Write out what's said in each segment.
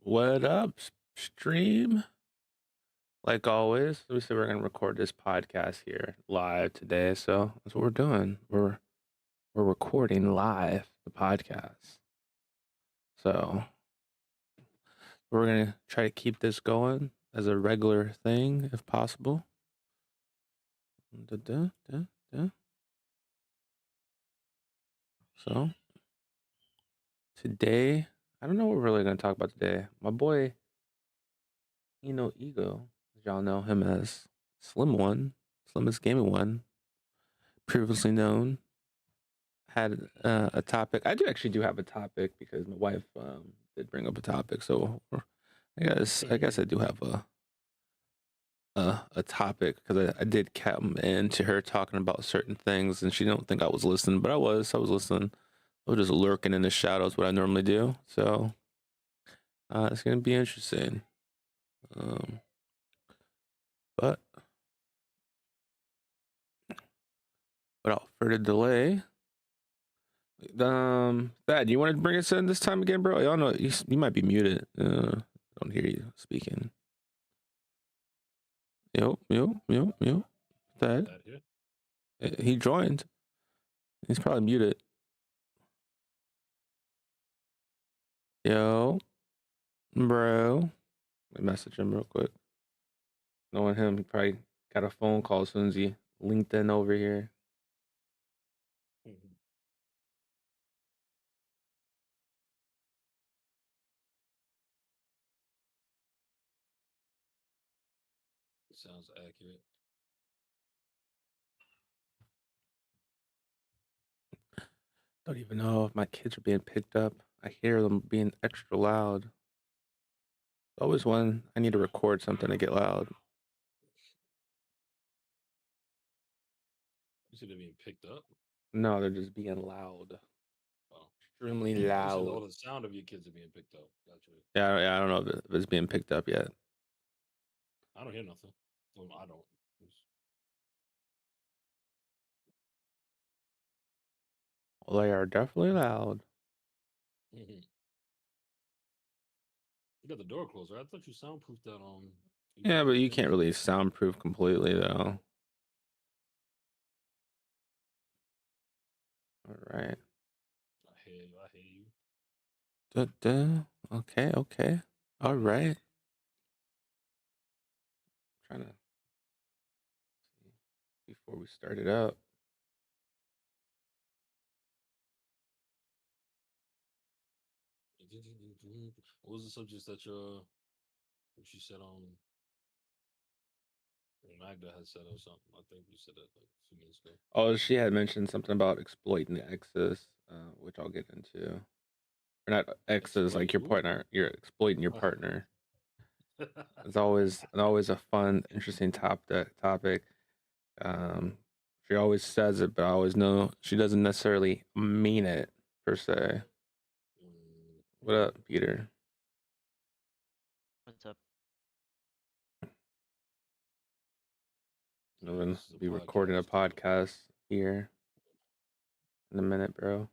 What up, stream? Like always, we said we're gonna record this podcast here live today, so that's what we're doing. We're recording live the podcast. So we're gonna try to keep this going as a regular thing if possible. So today, I don't know what we're really gonna talk about today. My boy, Ego, as y'all know him as Slimmest Gaming One, previously known, had a topic. I do have a topic because my wife did bring up a topic. So I guess I do have a topic because I did come into her talking about certain things and she don't think I was listening, but I was listening. I was just lurking in the shadows, what I normally do. So it's gonna be interesting. But without further delay, Thad, you want to bring us in this time again, bro? Y'all know you might be muted. Don't hear you speaking. Yep. Thad, he joined. He's probably muted. Yo, bro. Let me message him real quick. Knowing him, he probably got a phone call as soon as he linked in over here. Sounds accurate. Don't even know if my kids are being picked up. I hear them being extra loud. Always when I need to record something to get loud. You see they're being picked up? No, they're just being loud. Oh. Extremely You said loud. all the sound of your kids are being picked up. Gotcha. Yeah, I don't know if it's being picked up yet. I don't hear nothing. Well, I don't. Well, they are definitely loud. You got the door closed, right? I thought you soundproofed that on. Yeah, but you can't really soundproof completely, though. All right. I hear you. Okay. All right. Trying to see before we start it up. What was the subject that she said on Magda had said or something? I think you said that like a few minutes ago. Oh, she had mentioned something about exploiting the exes, which I'll get into. Or not exes, like your partner. You're exploiting your partner. It's always a fun, interesting topic. She always says it, but I always know she doesn't necessarily mean it per se. What up, Peter? What's up? I'm gonna be recording a podcast here in a minute, bro.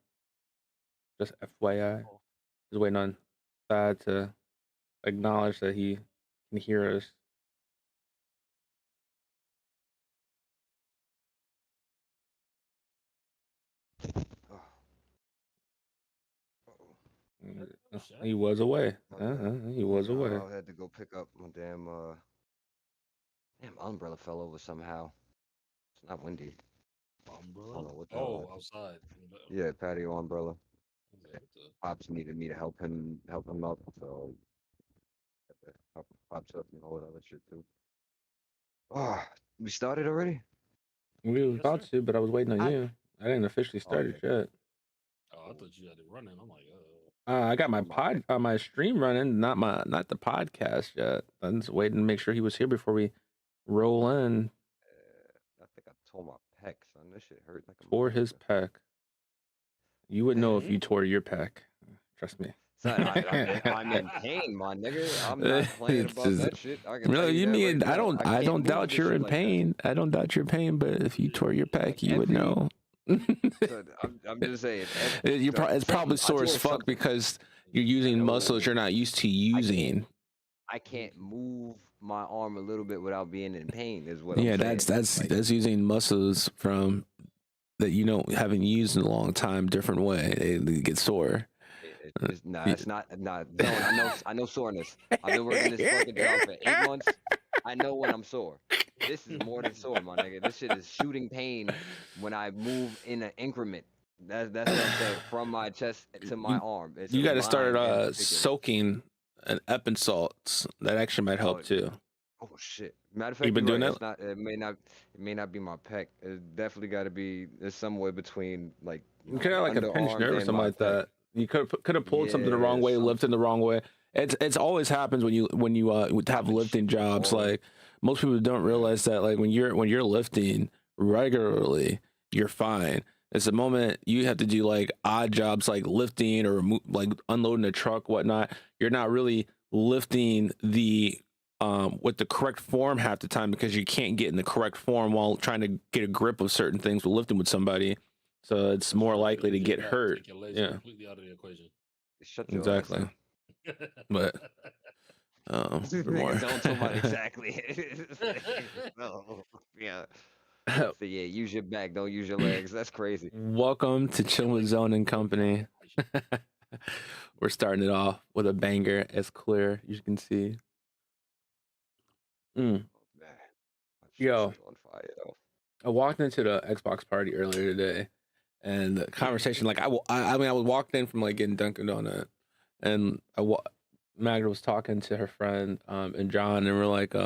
Just FYI. Just waiting on Thad to acknowledge that he can hear us. He was away. He was away. I had to go pick up my damn umbrella fell over somehow. It's not windy. Umbrella? I don't know what outside. Yeah, patio umbrella. Pops needed me to help him up, so help Pops up and all that other shit too. Oh, we started already? We was about to, but I was waiting on you. I didn't officially start it yet. Oh, I thought you had it running. I'm like, I got my stream running, not the podcast yet. I'm just waiting to make sure he was here before we roll in. I think I tore my pec, son. This shit hurt like a tore his pec. You would know if you tore your pec. Trust me. Son, I'm in pain, my nigga. I'm not playing about that shit. No, you mean I don't doubt you're in pain. I don't doubt your pain, but if you tore your pec, you would know. I'm just saying. It's probably sore as fuck because You're using know muscles you're not used to using. I can't move my arm a little bit without being in pain. Is what I'm Yeah, saying. that's using muscles from that haven't used in a long time. Different way, they get sore. Nah, it's not. Nah, no, I know soreness. I've been working this fucking job for 8 months. I know when I'm sore. This is more than sore, my nigga. This shit is shooting pain when I move in an increment. That's what I'm saying. From my chest to my arm. It's You a got to start line in particular. soaking an Epsom salts. That actually might help too. Oh shit! Matter of fact, You been you're doing right. that? It may not be my pec. It definitely got to be. It's somewhere between like You could have like a pinched underarms nerve or and something my like pec. that. You could have pulled something the wrong way, lifted the wrong way. It's always happens when you have lifting jobs. Like most people don't realize that like when you're lifting regularly, you're fine. It's the moment you have to do like odd jobs like lifting or like unloading a truck, whatnot. You're not really lifting the with the correct form half the time because you can't get in the correct form while trying to get a grip of certain things with lifting with somebody. So it's more likely to get hurt. Take your legs Yeah, completely out of the equation. Shut your exactly. But for more. Don't talk about exactly. No, yeah. So yeah, use your back, don't use your legs. That's crazy. Welcome to Chill with Zone and Company. We're starting it off with a banger, as clear you can see. Oh, man. My Yo. chest is on fire though. I walked into the Xbox party earlier today, and the conversation, like I mean, I was walked in from like getting Dunkin' Donut, and Magda was talking to her friend and John, and we're like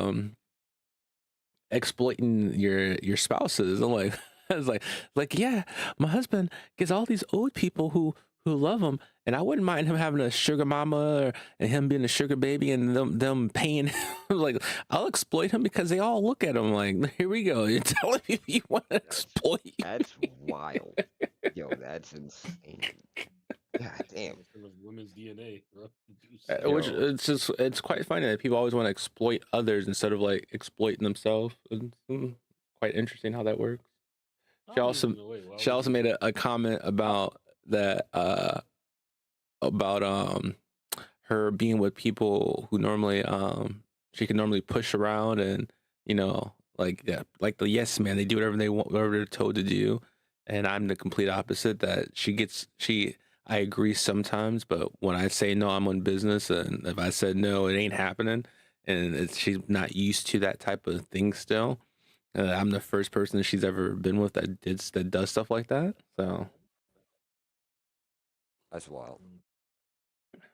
exploiting your spouses. I'm like, I was like, yeah, my husband gets all these old people who love him, and I wouldn't mind him having a sugar mama and him being a sugar baby and them paying him. Like, I'll exploit him because they all look at him like, here we go. You're telling me you want to exploit? That's wild. Yo, that's insane. God damn. Women's DNA, bro. Which it's quite funny that people always want to exploit others instead of like exploiting themselves. It's quite interesting how that works. She also made a comment about that about her being with people who normally she can normally push around and like the yes man, they do whatever they want, whatever they're told to do, and I'm the complete opposite. That I agree sometimes, but when I say no, I'm on business, and if I said no, it ain't happening, and she's not used to that type of thing still. I'm the first person she's ever been with that does stuff like that. So that's wild.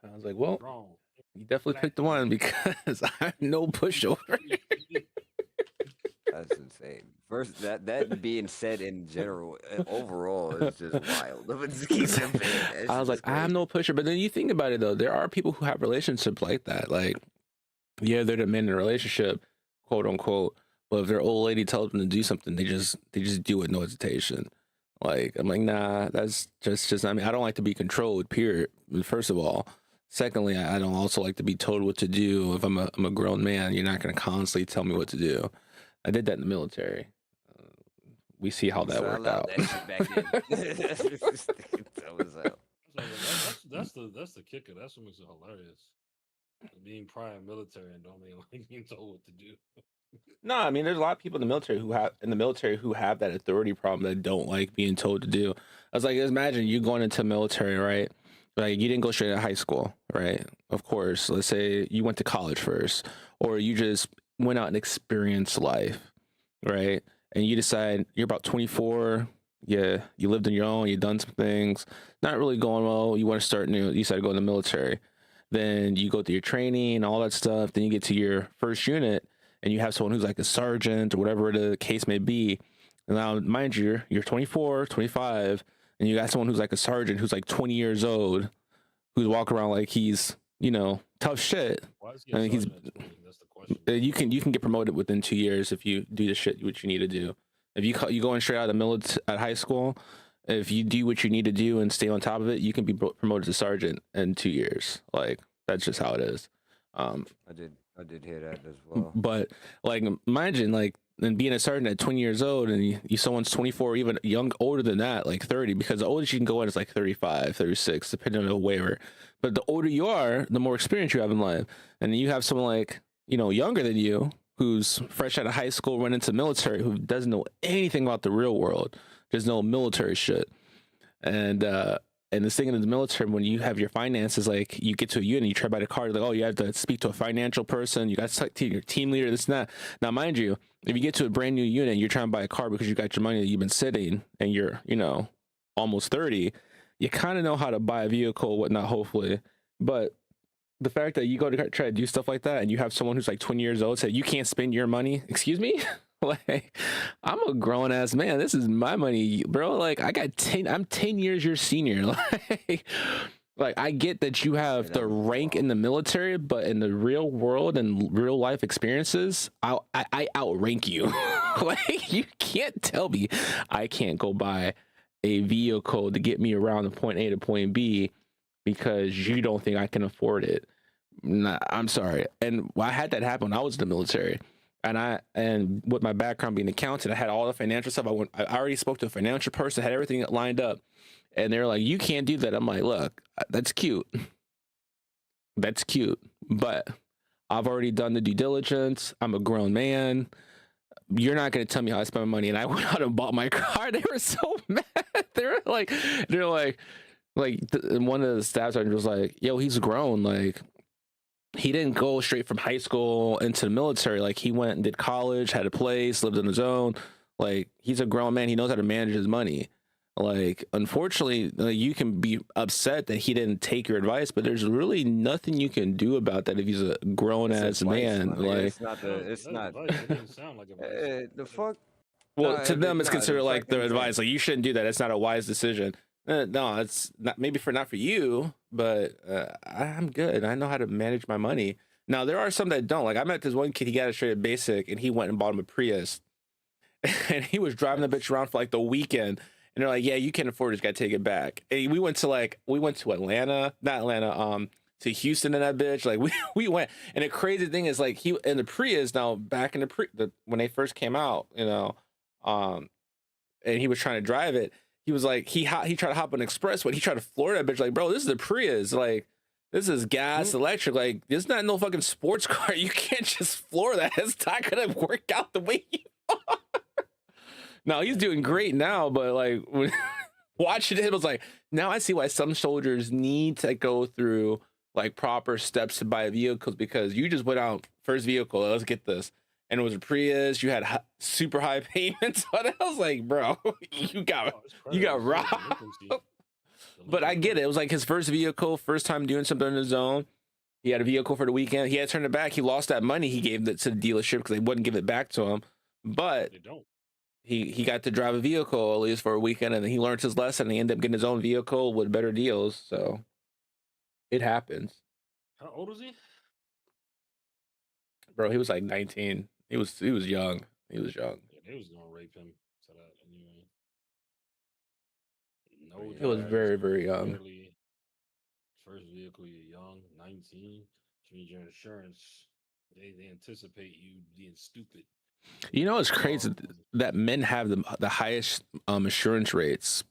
I was like, well, you definitely picked the one because I'm no pushover. That's insane. First, that being said in general, overall, is just wild. I was like, I'm no pusher. But then you think about it, though. There are people who have relationships like that. Like, yeah, they're the men in a relationship, quote unquote. But if their old lady tells them to do something, they just do it, no hesitation. Like, I'm like, nah, that's just. I mean, I don't like to be controlled. Period. First of all. Secondly, I don't also like to be told what to do. If I'm a grown man, you're not going to constantly tell me what to do. I did that in the military. We see how that worked out. That's the kicker. That's what makes it hilarious. Being prior military and don't like being told what to do. No, I mean, there's a lot of people in the military who have that authority problem that don't like being told to do. I was like, imagine you going into military, right? Like, you didn't go straight out of high school, right? Of course. Let's say you went to college first, or you just went out and experienced life, right? And you decide you're about 24. Yeah, you lived on your own. You've done some things, not really going well. You want to start new. You decide to go in the military. Then you go through your training, all that stuff. Then you get to your first unit, and you have someone who's like a sergeant or whatever the case may be. And now, mind you, you're 24, 25. And you got someone who's like a sergeant who's like 20 years old, who's walking around like he's, tough shit. I mean, that's the question. You can get promoted within 2 years if you do the shit which you need to do. If you going straight out of at high school, if you do what you need to do and stay on top of it, you can be promoted to sergeant in 2 years. Like, that's just how it is. I did hear that as well. But like, imagine like and being a sergeant at 20 years old, and someone's 24, even older than that, like 30, because the oldest you can go in is like 35, 36, depending on the waiver. But the older you are, the more experience you have in life. And then you have someone like, younger than you, who's fresh out of high school, went into military, who doesn't know anything about the real world, just know military shit. And this thing in the military, when you have your finances, like you get to a unit, you try to buy the car, like, oh, you have to speak to a financial person, you got to talk to your team leader, this and that. Now, mind you, if you get to a brand new unit and you're trying to buy a car because you got your money that you've been sitting and you're, almost 30, you kind of know how to buy a vehicle, whatnot, hopefully. But the fact that you go to try to do stuff like that and you have someone who's like 20 years old say you can't spend your money, excuse me? Like, I'm a grown ass man. This is my money, bro. Like, I'm 10 years your senior. Like I get that you have the rank in the military, but in the real world and real life experiences, I outrank you. Like, you can't tell me I can't go buy a vehicle to get me around the point A to point B because you don't think I can afford it. Nah, I'm sorry. And I had that happen when I was in the military. And with my background being an accountant, I had all the financial stuff. I already spoke to a financial person, had everything lined up, and they're like, "You can't do that." I'm like, "Look, that's cute, but I've already done the due diligence. I'm a grown man. You're not going to tell me how I spend my money." And I went out and bought my car. They were so mad. They're like, one of the staff sergeants was like, "Yo, he's grown. Like, he didn't go straight from high school into the military. Like, he went and did college, had a place, lived on his own. Like, he's a grown man. He knows how to manage his money." Like, unfortunately, you can be upset that he didn't take your advice, but there's really nothing you can do about that if he's a grown ass man. Like, it's not. It didn't sound like advice. The fuck. well, No, to them, it's no, considered the like fact their that advice. Like, you shouldn't do that. It's not a wise decision. No, it's not. Maybe not for you, but I'm good. I know how to manage my money. Now, there are some that don't. Like, I met this one kid. He got a straight basic, and he went and bought him a Prius, and he was driving the bitch around for like the weekend. And they're like, "Yeah, you can't afford it. You got to take it back." And we went to Atlanta, not Atlanta, to Houston in that bitch. Like, we went. And the crazy thing is, like, he in the Prius now, back in when they first came out, and he was trying to drive it. He was like, he tried to hop on an expressway. He tried to floor that bitch. Like, bro, this is a Prius. Like, this is gas, electric. Like, this is not no fucking sports car. You can't just floor that. It's not gonna work out the way you are. No, he's doing great now, but like, when watching it was like, now I see why some soldiers need to go through like proper steps to buy vehicles, because you just went out first vehicle. Let's get this. And it was a Prius. You had super high payments on it. I was like, bro, you got robbed. But I get it. It was like his first vehicle, first time doing something on his own. He had a vehicle for the weekend. He had to turn it back. He lost that money he gave to the dealership because they wouldn't give it back to him. But they don't. He got to drive a vehicle at least for a weekend, and then he learned his lesson. And he ended up getting his own vehicle with better deals. So it happens. How old was he? Bro, he was like 19. He was young. He was young. Yeah, they was gonna rape him to that anyway. No, He was very, very young. First vehicle, you're young, 19, which means your insurance, they anticipate you being stupid. You know, it's crazy that men have the highest insurance rates,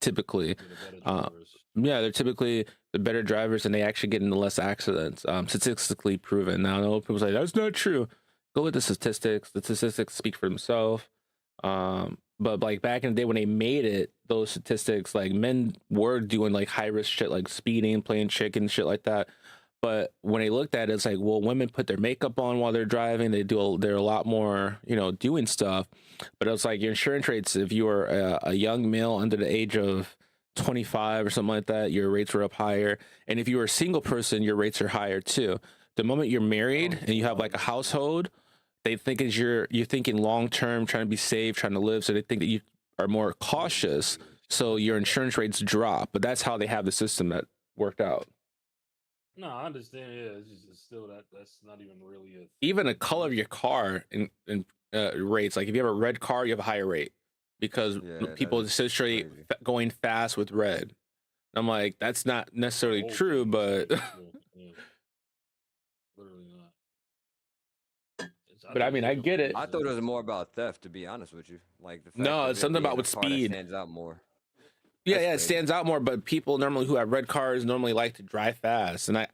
typically. Yeah, they're typically the better drivers, and they actually get into less accidents, statistically proven. Now, I know people say that's not true. Go with the statistics. The statistics speak for themselves. But like back in the day when they made it, those statistics, like, men were doing like high risk shit, like speeding, playing chicken, shit like that. But when they looked at it, it's like, well, women put their makeup on while they're driving. They're a lot more, doing stuff. But it's like your insurance rates, if you were a young male under the age of 25 or something like that, your rates were up higher. And if you were a single person, your rates are higher too. The moment you're married and you have like a household, they think you're thinking long term, trying to be safe, trying to live. So they think that you are more cautious. So your insurance rates drop. But that's how they have the system that worked out. No, I understand. Yeah, it's still that's not even really even the color of your car in rates. Like if you have a red car, you have a higher rate because people associate going fast with red. And I'm like, that's not necessarily true, but literally not. But I think mean, I it's get it. I thought it was more about theft, to be honest with you. Like the fact No, of it's it something being about a with car that speed. stands out more. Yeah, That's yeah, it crazy. stands out more. But people normally who have red cars normally like to drive fast, and I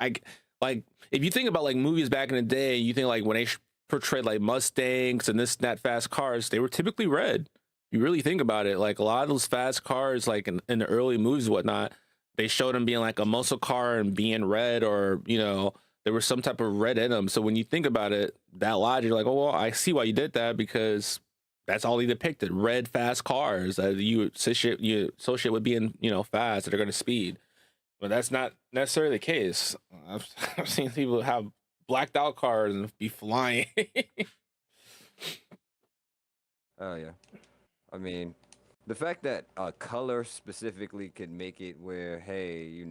like if you think about like movies back in the day, you think like when they portrayed like Mustangs and this and that fast cars, they were typically red. You really think about it, like a lot of those fast cars, like in the early movies and whatnot, they showed them being like a muscle car and being red, or there was some type of red in them. So when you think about it, that logic, you're like, oh well, I see why you did that because that's all he depicted: red, fast cars that you associate with being fast that are going to speed. But that's not necessarily the case. I've seen people have blacked out cars and be flying. Oh yeah. I mean, the fact that color specifically could make it where, hey,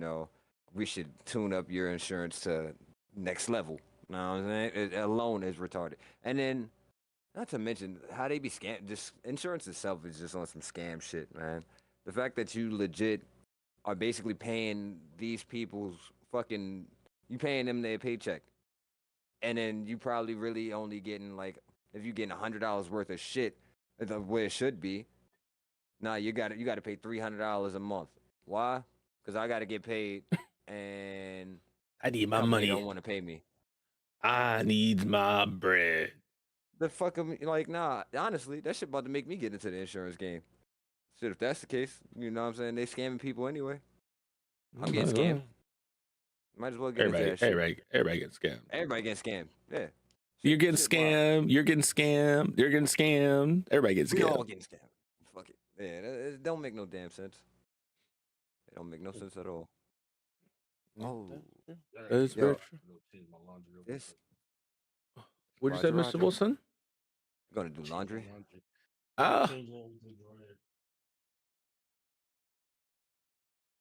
we should tune up your insurance to next level. Know what I'm saying? It alone is retarded. And then, not to mention how they be scam. Just insurance itself is just on some scam shit, man. The fact that you legit are basically paying these people's fucking, you paying them their paycheck, and then you probably really only getting like, if you getting $100 worth of shit, the way it should be. Nah, you got to pay $300 a month. Why? Because I got to get paid, and I need the my company money. don't want to pay me. I need my bread. The fuck am like, nah. Honestly, that shit about to make me get into the insurance game. Shit, if that's the case, you know what I'm saying? They scamming people anyway. I'm getting scammed. Might as well get into that shit. Everybody gets scammed. Everybody getting scammed. Yeah. You're getting Shit wild. scammed. You're getting scammed. You're getting scammed. Everybody gets We all scammed. getting scammed. Fuck it. Yeah, it don't make no damn sense. It don't make no sense at all. Oh, That's Yo. very true. this. What'd you say, Roger, Mr. Wilson? Gonna do laundry. Ah,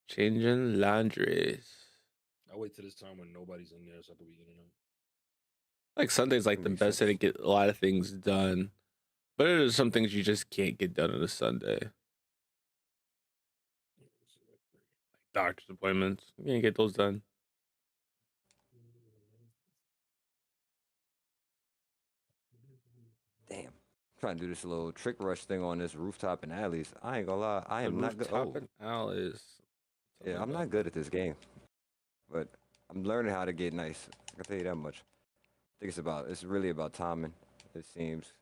changing laundries. I wait till this time when nobody's in there so I can be in and out. Like Sunday's like That the makes best day to sense. get a lot of things done, but there's some things you just can't get done on a Sunday. Doctor's appointments, you can't get those done. Damn. Trying to do this little trick rush thing on this rooftop and alleys. I ain't gonna lie. I am not good. Top Oh, and alleys. yeah, I'm not good at this game, but I'm learning how to get nice. I can tell you that much. I think it's really about timing, it seems.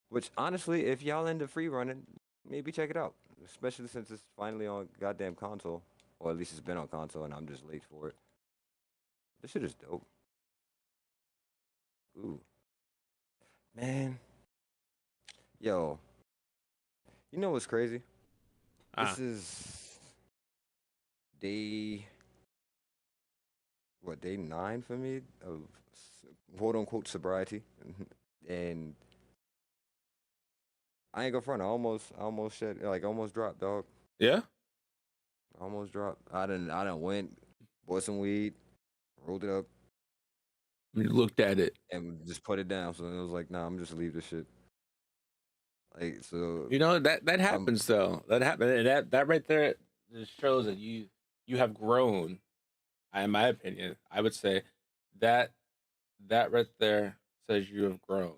Which honestly, if y'all into free running, maybe check it out. Especially since it's finally on goddamn console, or at least it's been on console, and I'm just late for it. This shit is dope. Ooh, man, yo, you know what's crazy? This is day, day 9 for me of quote unquote sobriety, and I ain't gonna front. I almost shed, like almost dropped, dog. Yeah, Almost dropped. I didn't went, bought some weed, rolled it up, you looked at it. and just put it down. So it was like, nah, I'm just leave this shit. Like so, That happens though. That happened. And that right there just shows that you have grown. In my opinion, I would say that right there says you have grown.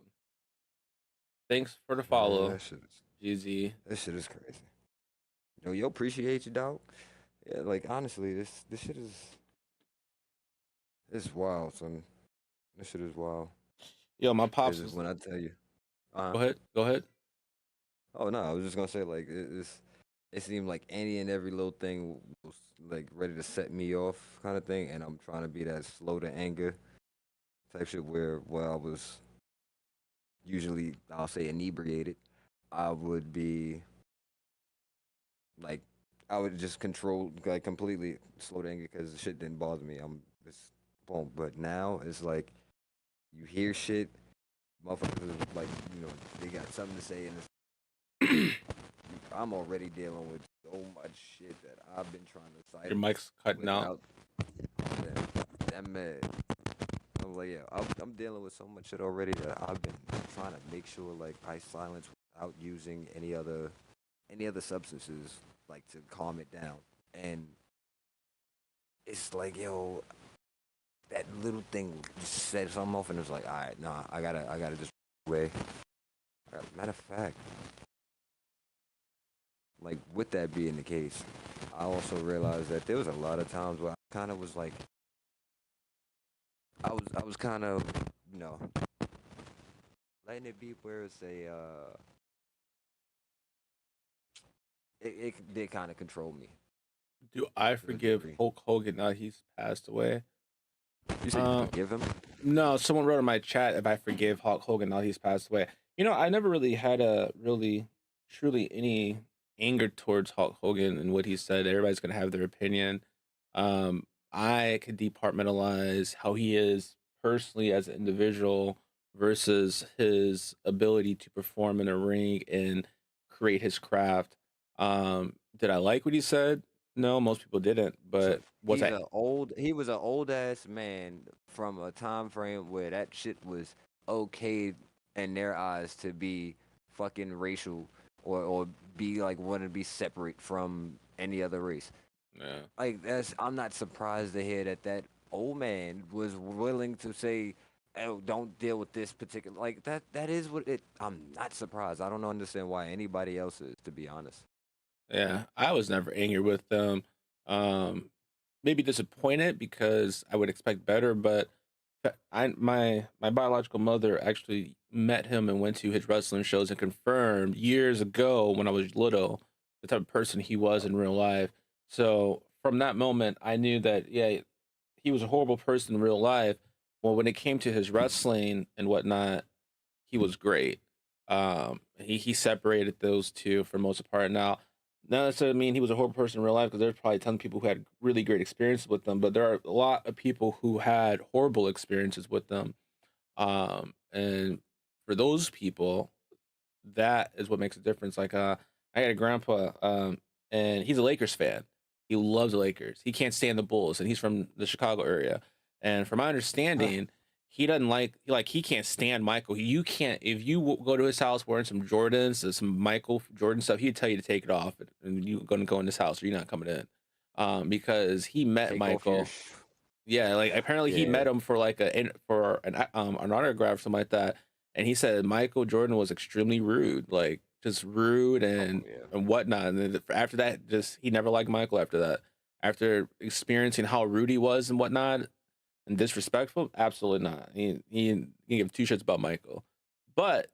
Thanks for the man, follow, that shit GZ. is crazy. Yo, appreciate you, dog. Yeah, like honestly, this shit is it's wild, son. This shit is wild. Yo, my pops. Is when I tell you. Go ahead. Oh no, I was just gonna say like it seemed like any and every little thing was like ready to set me off kind of thing, and I'm trying to be that slow to anger type shit where I was usually, I'll say, inebriated. I would be like I would just control, like, completely slow to anger because the shit didn't bother me. I'm just boom. But now it's like you hear shit, motherfuckers is like, they got something to say, and I'm already dealing with so much shit that I've been trying to silence. Your mic's cutting out. That mad. I'm like, yeah, I'm dealing with so much shit already that I've been trying to make sure like I silence without using any other substances like to calm it down. And it's like, yo, that little thing just set something off, and it was like, all right, nah, I gotta just away. Matter of fact, like with that being the case, I also realized that there was a lot of times where I kind of was like, I was kind of, you know, letting it be where it's a, it did kind of control me Do I to a forgive degree. Hulk Hogan now he's passed away? You said you Um, forgive him? no, someone wrote in my chat if I forgive Hulk Hogan now he's passed away. I never really had a really, truly any anger towards Hulk Hogan and what he said. Everybody's gonna have their opinion. I could departmentalize how he is personally as an individual versus his ability to perform in a ring and create his craft. Did I like what he said? No, most people didn't. So But was I? he was an old ass man from a time frame where that shit was okay in their eyes to be fucking racial or be like want to be separate from any other race. Yeah. Like I'm not surprised to hear that old man was willing to say, "Oh, don't deal with this particular." Like that is what it. I'm not surprised. I don't understand why anybody else is, to be honest. Yeah, I was never angry with them. Um, Maybe disappointed because I would expect better, but my biological mother actually met him and went to his wrestling shows and confirmed years ago when I was little the type of person he was in real life. So from that moment, I knew that yeah, he was a horrible person in real life. Well, when it came to his wrestling and whatnot, he was great. He separated those two for most part. Now, not necessarily mean he was a horrible person in real life because there's probably tons of people who had really great experiences with them, but there are a lot of people who had horrible experiences with them. And for those people, that is what makes a difference. Like, I had a grandpa, and he's a Lakers fan. He loves the Lakers. He can't stand the Bulls, and he's from the Chicago area. And from my understanding, he doesn't like he can't stand Michael. You can't if you go to his house wearing some Jordans, some Michael Jordan stuff. He'd tell you to take it off, and you're going to go in this house, or you're not coming in. Because he met Take off your Michael. Yeah, like apparently he yeah. met him for like an autograph or something like that, and he said Michael Jordan was extremely rude, like just rude Yeah. and whatnot. And then after that, just he never liked Michael after that. After experiencing how rude he was and whatnot and disrespectful, absolutely not. He didn't give two shits about Michael, but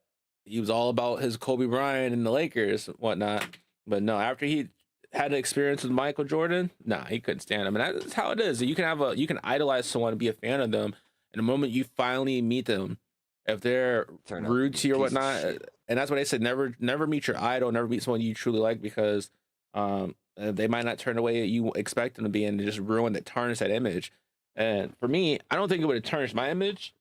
he was all about his Kobe Bryant and the Lakers and whatnot. But no, after he had an experience with Michael Jordan, nah, he couldn't stand him. And that's how it is. You can idolize someone and be a fan of them. And the moment you finally meet them, if they're Turn out rude to to you or be a piece of whatnot, shit. and that's what I said, never meet your idol, never meet someone you truly like because they might not turn the way you expect them to be and just ruin that tarnish that image. And for me, I don't think it would have tarnished my image.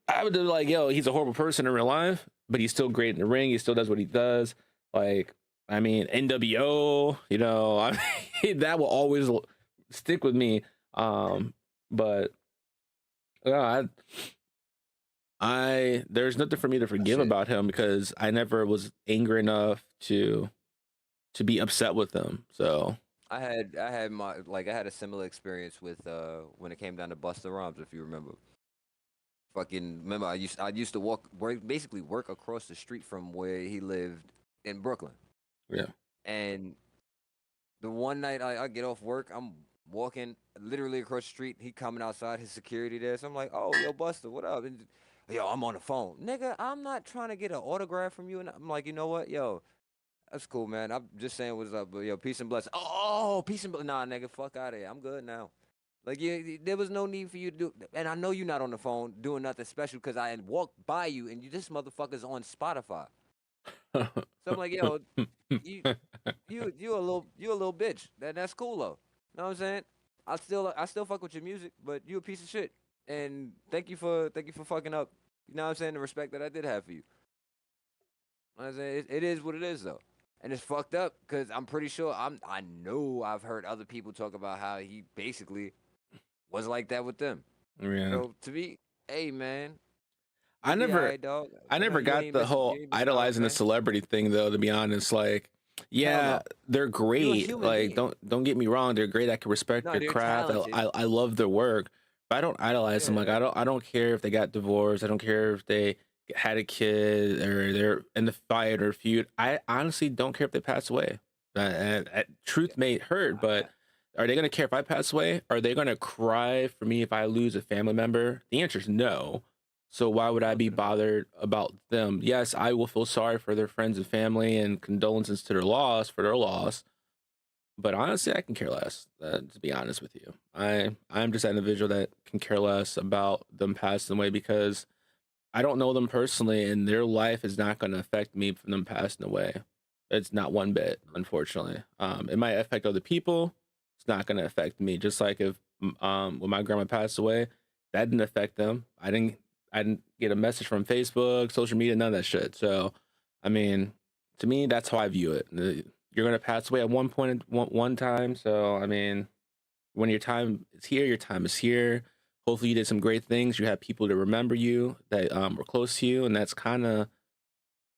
I would have like, yo, he's a horrible person in real life, but he's still great in the ring. He still does what he does. Like, I mean, NWO, I mean, that will always stick with me. But yeah, there's nothing for me to forgive Shit. about him because I never was angry enough to be upset with him. So I had I had a similar experience with when it came down to Busta Rhymes, if you remember. Fucking remember I used to basically work across the street from where he lived in Brooklyn. yeah, And the one night I get off work, I'm walking literally across the street. He coming outside, his security there. So I'm like, "Oh, yo, Buster, what up?" And, yo, I'm on the phone, nigga. I'm not trying to get an autograph from you. And I'm like, you know what, yo, that's cool, man. I'm just saying what's up, but yo, peace and blessings. Oh, peace and blessings. Nah, nigga, fuck out of here. I'm good now. Like, there was no need for you to do. And I know you're not on the phone doing nothing special because I had walked by you and this motherfucker's on Spotify. So I'm like, yo, you a little bitch. That's cool though. You know what I'm saying? I still fuck with your music, but you a piece of shit. And thank you for fucking up. You know what I'm saying? The respect that I did have for you. You know what I'm saying? It is what it is though. And it's fucked up because I'm pretty sure I know I've heard other people talk about how he basically was like that with them. yeah. So to me, hey man, I you be never, alright, dog. I never got the whole idolizing the celebrity thing though. To be honest, like, yeah, no. they're great. human Like, being. don't get me wrong, they're great. I can respect No, their they're craft. talented. I love their work, But I don't idolize them. Like I don't care if they got divorced. I don't care if they had a kid or they're in the fight or feud. I honestly don't care if they pass away. Truth may hurt, but are they gonna care if I pass away? Are they gonna cry for me if I lose a family member? The answer is no. So why would I be bothered about them? Yes, I will feel sorry for their friends and family and condolences to their loss for their loss. But honestly, I can care less. To be honest with you, I'm just an individual that can care less about them passing away because I don't know them personally, and their life is not going to affect me from them passing away. It's not one bit, unfortunately. It might affect other people. It's not going to affect me. Just like if when my grandma passed away, that didn't affect them. I didn't get a message from Facebook, social media, none of that shit. So, I mean, to me, that's how I view it. You're gonna pass away at one point, one time. So, I mean, when your time is here, your time is here. Hopefully, you did some great things. You have people to remember you that were close to you, and that's kind of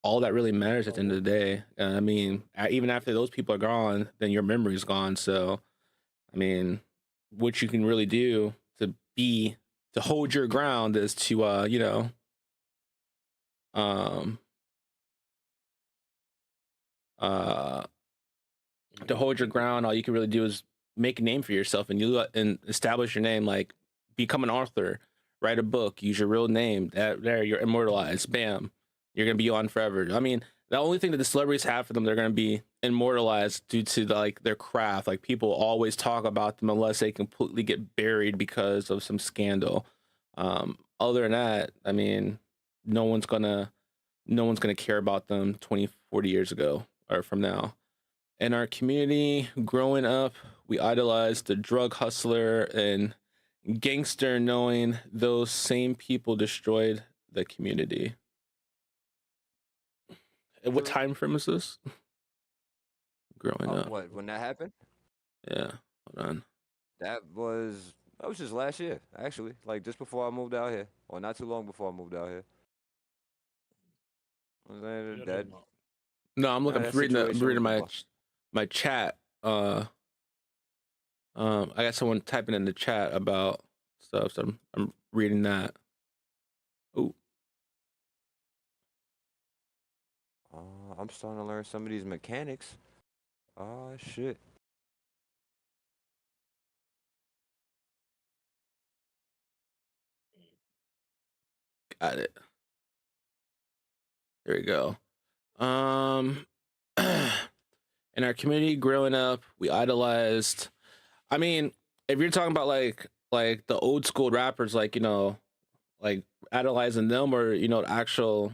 all that really matters at the end of the day. I mean, even after those people are gone, then your memory is gone. So, I mean, what you can really do to hold your ground is to um uh to hold your ground. All you can really do is make a name for yourself and establish your name, like become an author, write a book, use your real name. That there you're immortalized. Bam, you're gonna be on forever. I mean, the only thing that the celebrities have for them, they're gonna be immortalized due to like their craft. Like people always talk about them unless they completely get buried because of some scandal. Other than that, I mean, no one's gonna no one's gonna care about them 20, 40 years ago or from now. In our community, growing up, we idolized the drug hustler and gangster, knowing those same people destroyed the community. And what time frame is this? Growing up. What, when that happened? Yeah. Hold on. That was just last year, actually. Like just before I moved out here, or not too long before I moved out here. That No, I'm looking. that I'm situation reading was my chat. I got someone typing in the chat about stuff, so I'm reading that. Oh, I'm starting to learn some of these mechanics. Oh shit. got it. There we go. In our community growing up, we idolized. I mean, if you're talking about like the old school rappers, like like idolizing them, or actual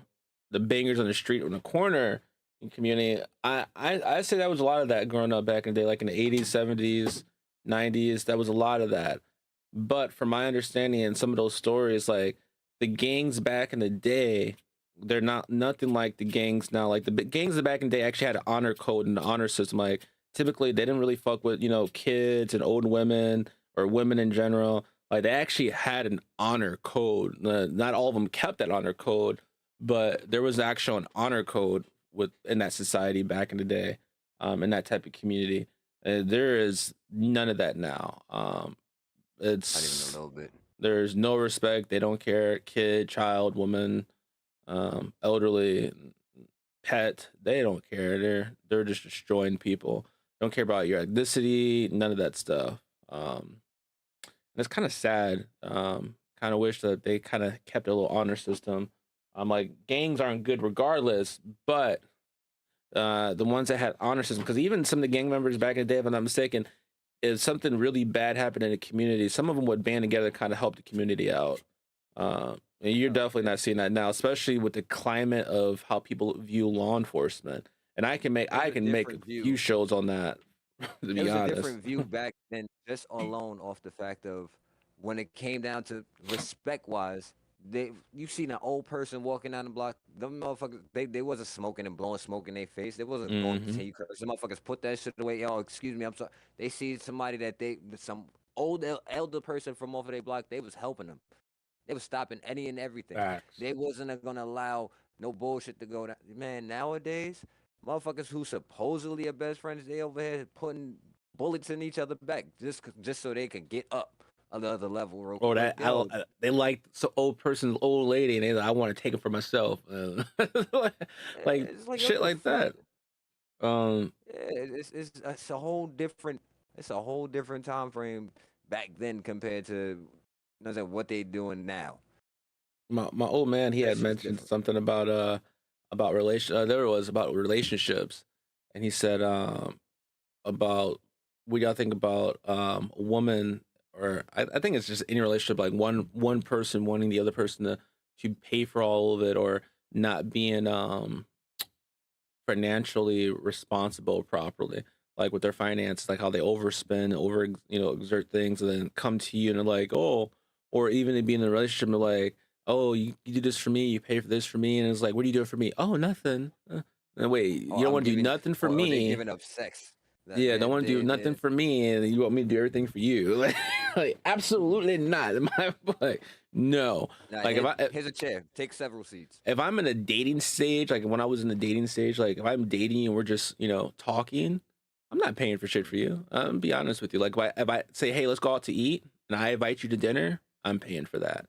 the bangers on the street or in the corner in community, I say that was a lot of that growing up back in the day, like in the 80s, 70s, 90s. That was a lot of that. But from my understanding and some of those stories, like the gangs back in the day, they're not nothing like the gangs now. Like the gangs back in the day actually had an honor code and an honor system. Like typically they didn't really fuck with kids and old women or women in general. Like they actually had an honor code. Not all of them kept that honor code, but there was actually an honor code in that society back in the day, in that type of community. There is none of that now. It's not even a little bit. There's no respect. They don't care. Kid, child, woman, elderly, pet. They don't care. They're just destroying people. Don't care about your ethnicity. None of that stuff. And it's kind of sad. Kind of wish that they kind of kept a little honor system. Like gangs aren't good regardless, but the ones that had honor system, because even some of the gang members back in the day, if I'm not mistaken, if something really bad happened in the community, some of them would band together to kind of help the community out. And you're definitely not seeing that now, especially with the climate of how people view law enforcement. And I can make a few shows on that. To be There was honest, a different view back then, just alone off the fact of when it came down to respect wise. You seen an old person walking down the block, them motherfuckers, they wasn't smoking and blowing smoke in their face. They wasn't going to tell you curse. The motherfuckers put that shit away. Yo, excuse me, I'm sorry. They see somebody that some old elder person from off of their block, they was helping them. They was stopping any and everything. Facts. They wasn't gonna allow no bullshit to go down. Man, nowadays, motherfuckers who supposedly are best friends, they over here putting bullets in each other back just so they can get up. another level real Or quick. that Yo, they like so old lady, and they like, I want to take it for myself, like it's like what shit the like fuck? that. Um, Yeah, it's a whole different time frame back then compared to you know what I'm saying, what they doing now. my old man, he That had shit's mentioned different. something about relation. There was about relationships, and he said about what y'all think about a woman, or I think it's just any relationship, like one person wanting the other person to pay for all of it, or not being financially responsible properly, like with their finances, like how they overspend, exert things, and then come to you and they're like, oh, or even to be in a relationship, they're like, oh, you do this for me, you pay for this for me, and it's like, what are you doing for me? Oh, nothing. And wait, Oh, you don't I'm want to do giving nothing for or they me. giving up sex. That Yeah, don't want to do nothing for me, and you want me to do everything for you. Like absolutely not. Like, no. nah, Like here's a chair. Take several seats. if I'm in a dating stage, like when I was in the dating stage, like if I'm dating and we're just, talking, I'm not paying for shit for you. I'm be honest with you. Like if I say, hey, let's go out to eat, and I invite you to dinner, I'm paying for that.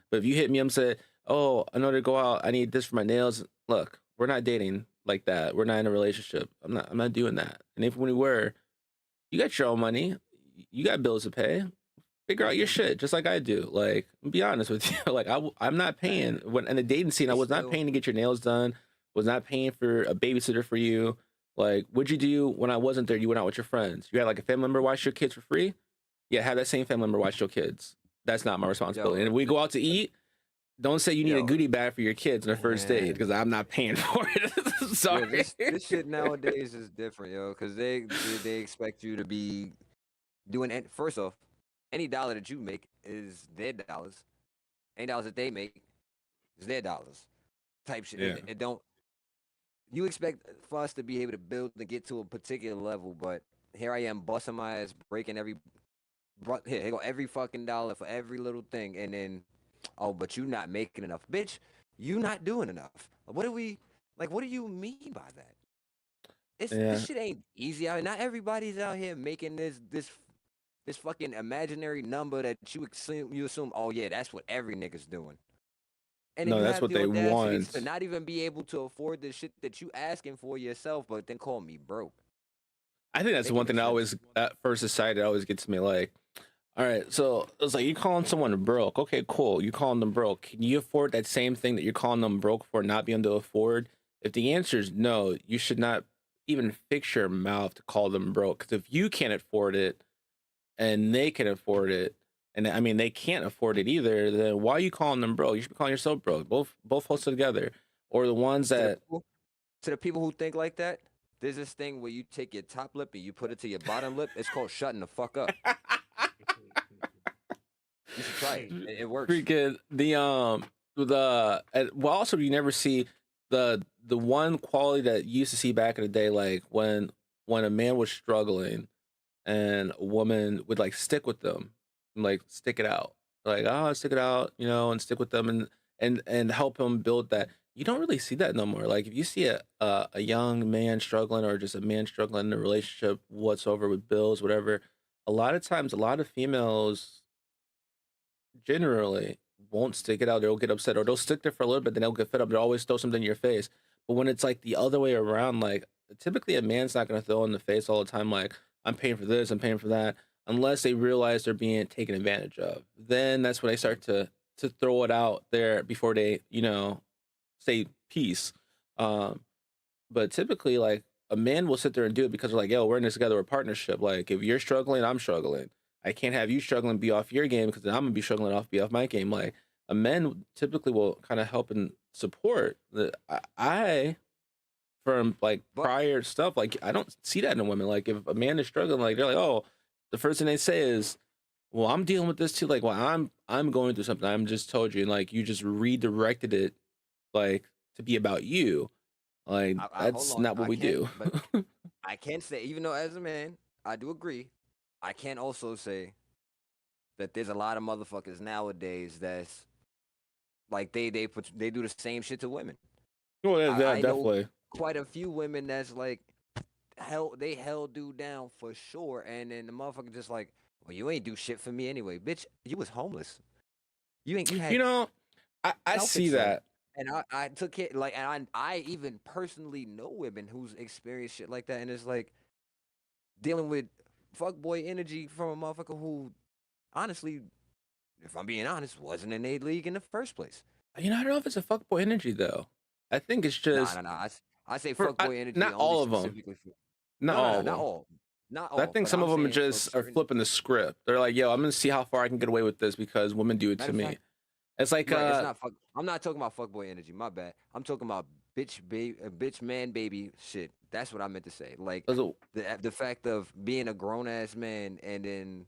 But if you hit me up and say, oh, in order to go out, I need this for my nails. Look, we're not dating like that. We're not in a relationship. I'm not doing that. And if when we were, you got your own money, you got bills to pay. Figure out your shit just like I do. Like, be honest with you. Like, I'm not Nah, paying when in the dating scene. I it's was not still paying to get your nails done. Was not paying for a babysitter for you. Like, what'd you do when I wasn't there? You went out with your friends. You had like a family member watch your kids for free. Yeah, have that same family member watch your kids. That's not my responsibility. yo And if we go out to eat, don't say you need a yo goodie bag for your kids on the first date because I'm not paying for it. yo Sorry. this shit nowadays is different, yo, because they expect you to be doing first off, any dollar that you make is their dollars. Any dollars that they make is their dollars. Type shit. Yeah. It don't. You expect for us to be able to build and get to a particular level, but here I am busting my ass, breaking here go every fucking dollar for every little thing, and then, oh, but you not making enough, bitch. You not doing enough. What do we like? What do you mean by that? This Yeah. shit ain't easy out here. Not everybody's out here making this fucking imaginary number that you assume. Oh yeah, that's what every nigga's doing. And then No, you that's have what the they audacity to want. not even be able to afford the shit that you asking for yourself, but then call me broke. I think that's the Make one any thing that sense? always at first decided always gets me like, all right, so it's like you calling someone broke. Okay, cool. You calling them broke. Can you afford that same thing that you're calling them broke for not being able to afford? If the answer is no, you should not even fix your mouth to call them broke. Because if you can't afford it and they can afford it, and I mean they can't afford it either, then why are you calling them broke? You should be calling yourself broke. Both hosted together, or the ones To the that people, to the people who think like that, there's this thing where you take your top lip and you put it to your bottom lip. It's called shutting the fuck up. You should try it. It works. freaking well, also you never see the one quality that you used to see back in the day, like when a man was struggling and a woman would like stick with them and like stick it out, like, oh, stick it out, and stick with them, and help him build that. You don't really see that no more. Like if you see a young man struggling, or just a man struggling in a relationship whatsoever, with bills, whatever, a lot of times a lot of females generally won't stick it out. They'll get upset, or they'll stick there for a little bit, then they'll get fed up. They'll always throw something in your face. But when it's like the other way around, like typically a man's not gonna throw in the face all the time, like, I'm paying for this, I'm paying for that, unless they realize they're being taken advantage of. Then that's when they start to throw it out there before they, say peace. Um, but typically, like, a man will sit there and do it because they're like, yo, we're in this together, we're a partnership. Like, if you're struggling, I'm struggling. I can't have you struggling be off your game because then I'm gonna be struggling be off my game. Like, a man typically will kind of help and support. I from like But prior stuff, like I don't see that in women. Like if a man is struggling, like they're like, oh, the first thing they say is, well, I'm dealing with this too. Like, well, I'm going through something. I'm just told you, and like you just redirected it, like, to be about you. Like I hold that's on. not what I we can't. do. But I can't say, even though as a man, I do agree. I can't also say that there's a lot of motherfuckers nowadays that's like they do the same shit to women. Well, that I know definitely. quite a few women that's like they held dude down for sure, and then the motherfucker just like, well, you ain't do shit for me anyway, bitch. You was homeless. You You had know, I health see insurance. that. And I took it like, and I even personally know women who's experienced shit like that, and it's like dealing with fuckboy energy from a motherfucker who, honestly, if I'm being honest, wasn't in a league in the first place. I don't know if it's a fuckboy energy though. I think it's just Nah. I say for fuckboy energy not only all of them. specifically for Not all of not them. all, not I all. think But some I'm of them saying for just are certain. flipping the script. They're like, "Yo, I'm gonna see how far I can get away with this because women do it Matter to of me." fact, It's like, right? It's not fuck. I'm not talking about fuckboy energy. My bad. I'm talking about bitch man baby shit. That's what I meant to say. Like was it- the fact of being a grown ass man and then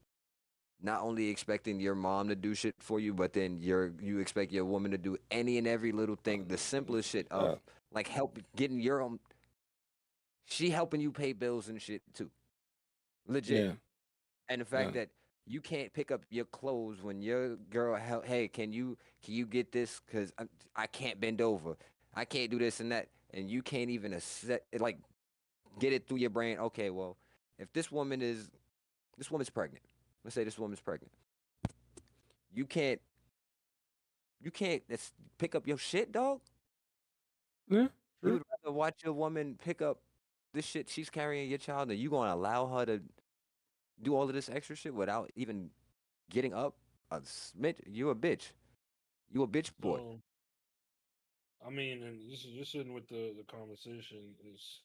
not only expecting your mom to do shit for you, but then you expect your woman to do any and every little thing, the simplest shit of like help getting your own. She helping you pay bills and shit too, legit. yeah, And the yeah. fact that you can't pick up your clothes when your girl, hey, can you get this? Cause I can't bend over, I can't do this and that, and you can't even like get it through your brain. Okay, well, if this woman's pregnant. Let's say this woman's pregnant. You can't pick up your shit, dog. Yeah, You true. would rather watch your woman pick up this shit she's carrying your child, and you gonna allow her to do all of this extra shit without even getting up? A smidge, you a bitch. You a bitch boy. So, I mean, and this isn't with the conversation is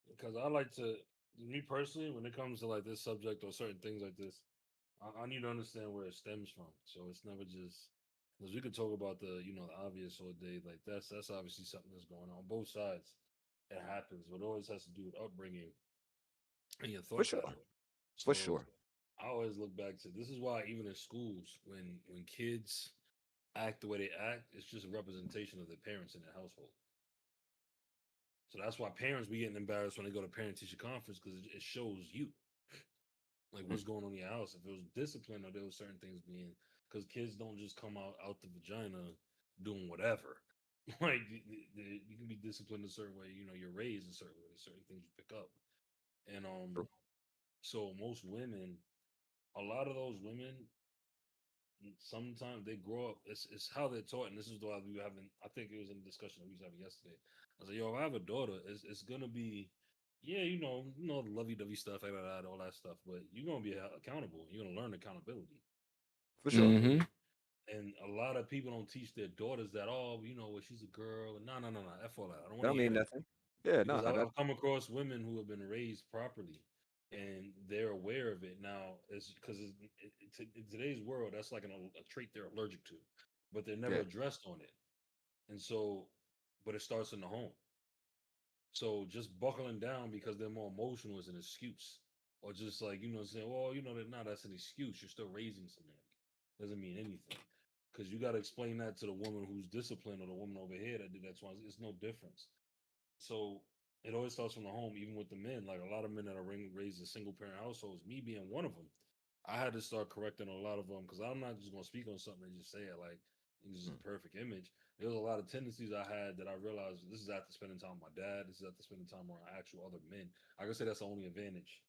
because I like to, me personally, when it comes to like this subject or certain things like this, I need to understand where it stems from. So it's never just because we could talk about the obvious all day. Like that's obviously something that's going on both sides. It happens, but it always has to do with upbringing and your For thought sure. pattern. For So sure. I always look back to this is why even in schools, when kids act the way they act, it's just a representation of their parents in their household. So that's why parents be getting embarrassed when they go to parent teacher conference because it shows you like Mm. what's going on in your house. If it was discipline or there was certain things being because kids don't just come out the vagina doing whatever. Like you can be disciplined a certain way. You're raised a certain way. Certain things you pick up, and True. so most women, a lot of those women, sometimes they grow up. It's how they're taught, and this is why we were having. I think it was in a discussion that we was having yesterday. I was like, "Yo, if I have a daughter, it's gonna be, yeah, the lovey-dovey stuff, all that stuff, but you're gonna be accountable. You're gonna learn accountability, For sure. Mm-hmm. and a lot of people don't teach their daughters that. Oh, well, she's a girl, and no, no, no, no, F all that. I don't That want don't to hear mean that nothing. Yeah, no, because I've come across women who have been raised properly and they're aware of it now. It's because in today's world, that's like a trait they're allergic to, but they're never yeah. addressed on it. And so, but it starts in the home. So just buckling down because they're more emotional is an excuse, or just like saying, well, that now that's an excuse. You're still raising somebody. Doesn't mean anything because you got to explain that to the woman who's disciplined or the woman over here that did that. It's no difference. So it always starts from the home, even with the men. Like a lot of men that are raised in single parent households, me being one of them, I had to start correcting a lot of them because I'm not just going to speak on something and just say it like this is Mm. a perfect image. There was a lot of tendencies I had that I realized this is after spending time with my dad. This is after spending time around actual other men. I can say that's the only advantage,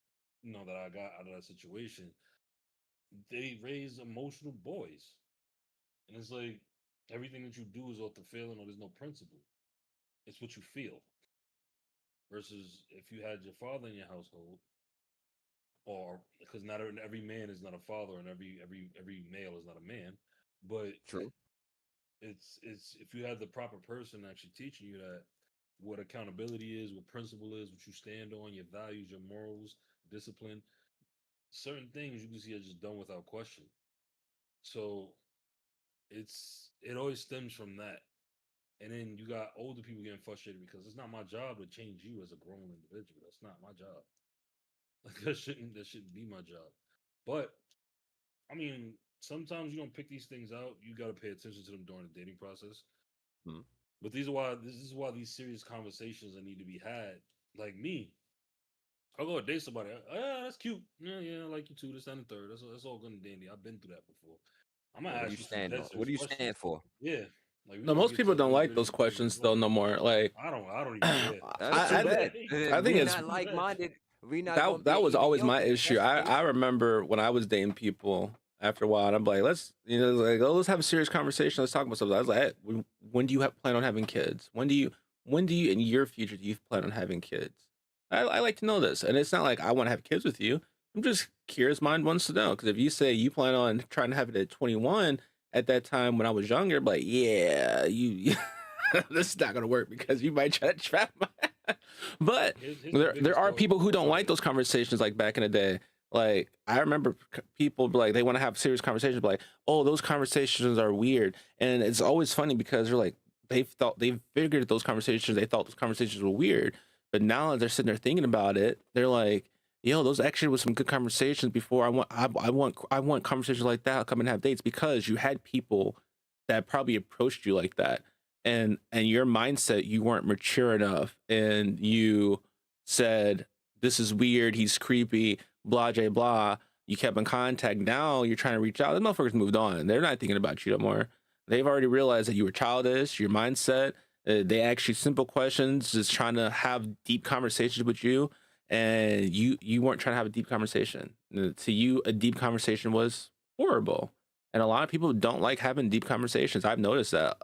that I got out of that situation. They raise emotional boys, and it's like everything that you do is off the feeling or there's no principle. It's what you feel. Versus if you had your father in your household, or because not every man is not a father, and every male is not a man, but True. it's if you have the proper person actually teaching you that what accountability is, what principle is, what you stand on, your values, your morals, discipline, certain things you can see are just done without question. So it always stems from that. And then you got older people getting frustrated because it's not my job to change you as a grown individual. That's not my job. Like that shouldn't be my job. But I mean, sometimes you don't pick these things out. You got to pay attention to them during the dating process. Mm. But this is why these serious conversations that need to be had. Like me, I'll go date somebody. Yeah, that's cute. Yeah, I like you too. This and the third. That's all good and dandy. I've been through that before. I'm gonna Yeah, what do you ask you some stand dead on? What serious do you questions. stand for? Yeah, like we're No, gonna most get people to the don't nitty like gritty those details. questions though no more. Like, I don't even care. That's too I, bad. I think We it's not like minded. We not gonna that be was always my mediocre. issue. That's I basic. remember when I was dating people after a while, and I'm like, let's like let's have a serious conversation. Let's talk about something. I was like, hey, when do you plan on having kids? When do you in your future do you plan on having kids? I like to know this, and it's not like I want to have kids with you. I'm just curious. Mind wants to know because if you say you plan on trying to have it at 21, at that time when I was younger, but yeah, you this is not gonna work because you might try to trap my. But Here's the there biggest are though. people who don't Sorry. like those conversations like back in the day. Like I remember people be like they want to have serious conversations, but like, oh, those conversations are weird, and it's always funny because they're like they've figured those conversations, they thought those conversations were weird, but now that they're sitting there thinking about it, they're like, yo, those actually was some good conversations before. I want conversations like that. I'll come and have dates because you had people that probably approached you like that, and your mindset, you weren't mature enough, and you said this is weird, he's creepy, blah blah blah. You kept in contact. Now you're trying to reach out. The motherfuckers moved on. They're not thinking about you no more. They've already realized that you were childish, your mindset. They ask you simple questions, just trying to have deep conversations with you, and you weren't trying to have a deep conversation. To you, a deep conversation was horrible, and a lot of people don't like having deep conversations. I've noticed that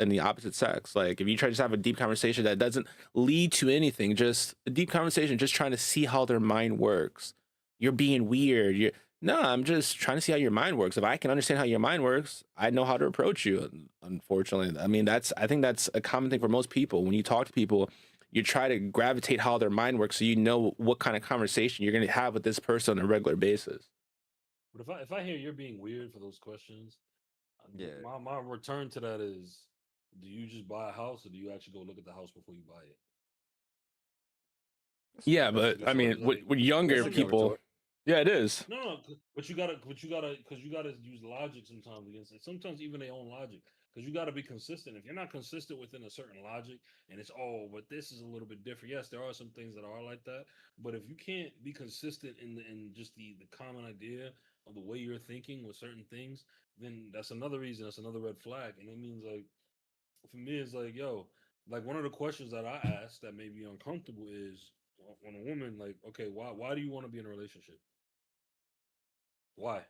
in the opposite sex. Like if you try to just have a deep conversation that doesn't lead to anything, just a deep conversation, just trying to see how their mind works. You're being weird. No, I'm just trying to see how your mind works. If I can understand how your mind works, I know how to approach you. Unfortunately, I mean I think that's a common thing for most people. When you talk to people, you try to gravitate how their mind works, so you know what kind of conversation you're going to have with this person on a regular basis. But if I hear you're being weird for those questions, Yeah. my return to that is, do you just buy a house or do you actually go look at the house before you buy it? Yeah, That's but I mean, like with younger That's a good people, retort. yeah, it is. no, but you gotta use logic sometimes against it. Sometimes even their own logic, because you gotta be consistent. If you're not consistent within a certain logic, and it's but this is a little bit different. Yes, there are some things that are like that, but if you can't be consistent in just the common idea of the way you're thinking with certain things, then that's another reason. That's another red flag, and it means like for me, it's like yo, like one of the questions that I ask that may be uncomfortable is when a woman like, okay, why do you want to be in a relationship? Why?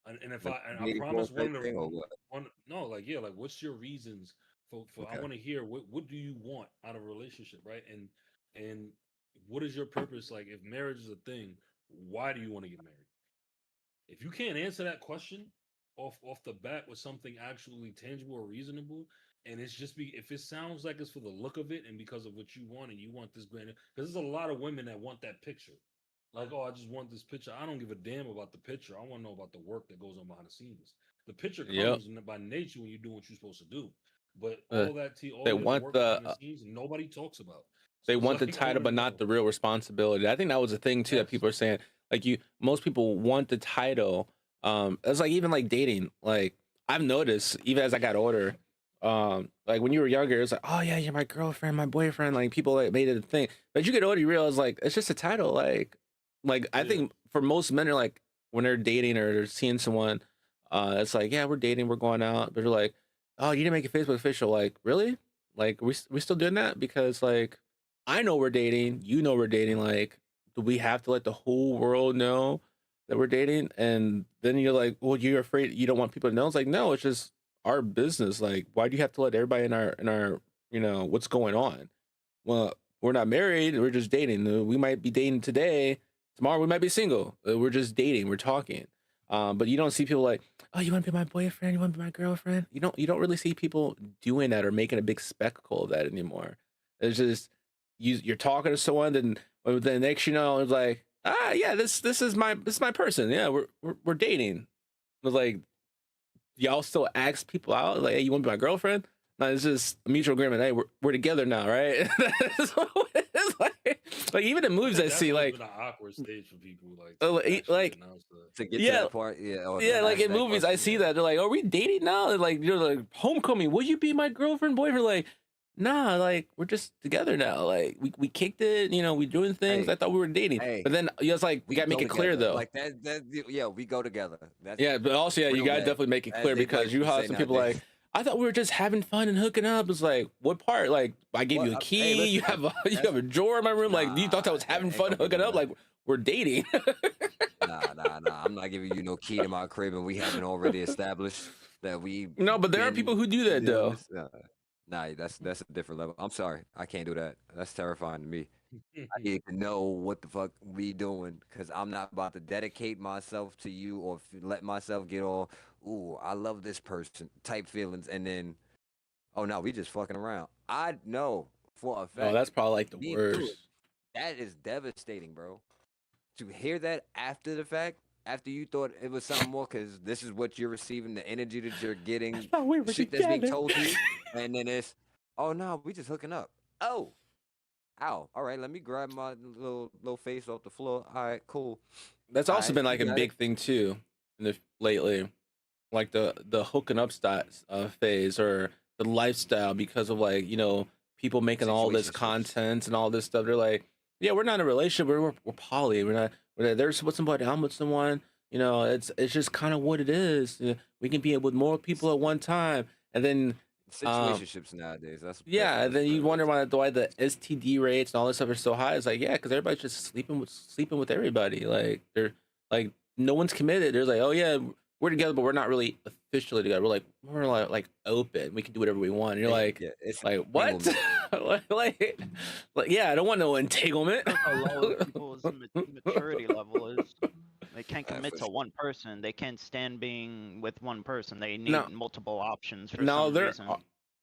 And if Like I dating pool promise type thing or what? one no, like yeah, like what's your reasons for I Okay. want to hear what do you want out of a relationship, right? And what is your purpose? Like if marriage is a thing, why do you want to get married? If you can't answer that question off the bat with something actually tangible or reasonable, and it's just if it sounds like it's for the look of it and because of what you want and you want this grand, because there's a lot of women that want that picture. Like, oh, I just want this picture. I don't give a damn about the picture. I want to know about the work that goes on behind the scenes. The picture Yep. comes by nature when you do what you're supposed to do. But Uh, all they the other want work behind the the scenes, nobody talks about. they So it's want the like I title, want to but not know. the real responsibility. I think that was the thing too that Yes. people are saying. Like most people want the title. It's like even like dating. Like I've noticed even as I got older. Like when you were younger, it's like, oh yeah, you're my girlfriend, my boyfriend. Like people like made it a thing. But as you get older, you realize like it's just a title. Like I Yeah. think for most men are like when they're dating or they're seeing someone, it's like yeah, we're dating, we're going out, but they're like, oh, you didn't make it Facebook official. Like really? Like we still doing that because like I know we're dating, you know we're dating. Like, do we have to let the whole world know that we're dating? And then you're like, well, you're afraid you don't want people to know. It's like, no, it's just our business. Like, why do you have to let everybody in our what's going on? Well, we're not married. We're just dating. We might be dating today. Tomorrow we might be single. We're just dating. We're talking. But you don't see people like, oh, you want to be my boyfriend? You want to be my girlfriend? You don't really see people doing that or making a big spectacle of that anymore. It's just you're talking to someone, then the next it's like, ah, yeah, this is my person. Yeah, we're dating. It's like y'all still ask people out like, hey, you want to be my girlfriend? No, it's just a mutual agreement. Hey, we're together now, right? That's what it's like even in movies I That's see always like been an awkward stage for people, like uh, to like actually announce the. To get to yeah, that part, yeah, or yeah, to like ask in that movies I question, see yeah. that they're like, are we dating now? And like you're like homecoming, will you be my girlfriend, boyfriend? Like, nah, like we're just together now. Like we kicked it, we doing things. Hey, I thought we were dating. hey, But then it's like we we gotta make go it clear together. though. Like yeah, we go together. That's Yeah, but also yeah, you real gotta men, definitely make it as clear they because like you to have say some people like, nowadays. I thought we were just having fun and hooking up. It's like, what part? Like, I gave you a key. Hey, listen, you have a drawer in my room. Like, you thought that was having fun ain't hooking gonna up? be Like, we're dating. nah. I'm not giving you no key to my crib, and we haven't already established that we. No, but there are people who do that though. Nah, that's a different level. I'm sorry, I can't do that. That's terrifying to me. I need to know what the fuck we doing, because I'm not about to dedicate myself to you or let myself get all, ooh, I love this person type feelings, and then, oh no, we just fucking around. I know for a fact. Oh, that's probably like the me and you, worst. that is devastating, bro. To hear that after the fact, after you thought it was something more, because this is what you're receiving, the energy that you're getting, thought we were shit that's being together. told to you, and then it's, oh no, we just hooking up. Oh, ow. All right, let me grab my little face off the floor. All right, cool. That's also Alright, been like you a got big thing too, lately, like the hooking up phase or the lifestyle, because of like, you know, people making all this Situationships. content and all this stuff. They're like, yeah, we're not in a relationship. We're poly. We're not, there's with somebody. I'm with someone. You know, it's just kind of what it is. We can be with more people at one time, and then Situationships nowadays. That's yeah, and what then you it wonder is. why the STD rates and all this stuff are so high. It's like, yeah, because everybody's just sleeping with everybody. Like they're like no one's committed. There's like, oh yeah, we're together, but we're not really officially together. We're like open. We can do whatever we want. And you're like, Yeah, it's like what? entanglement. like yeah, I don't want no entanglement. That's how low people's maturity level is. They can't Yeah, commit for to sure. one person. They can't stand being with one person. They need No, multiple options for no, some reason.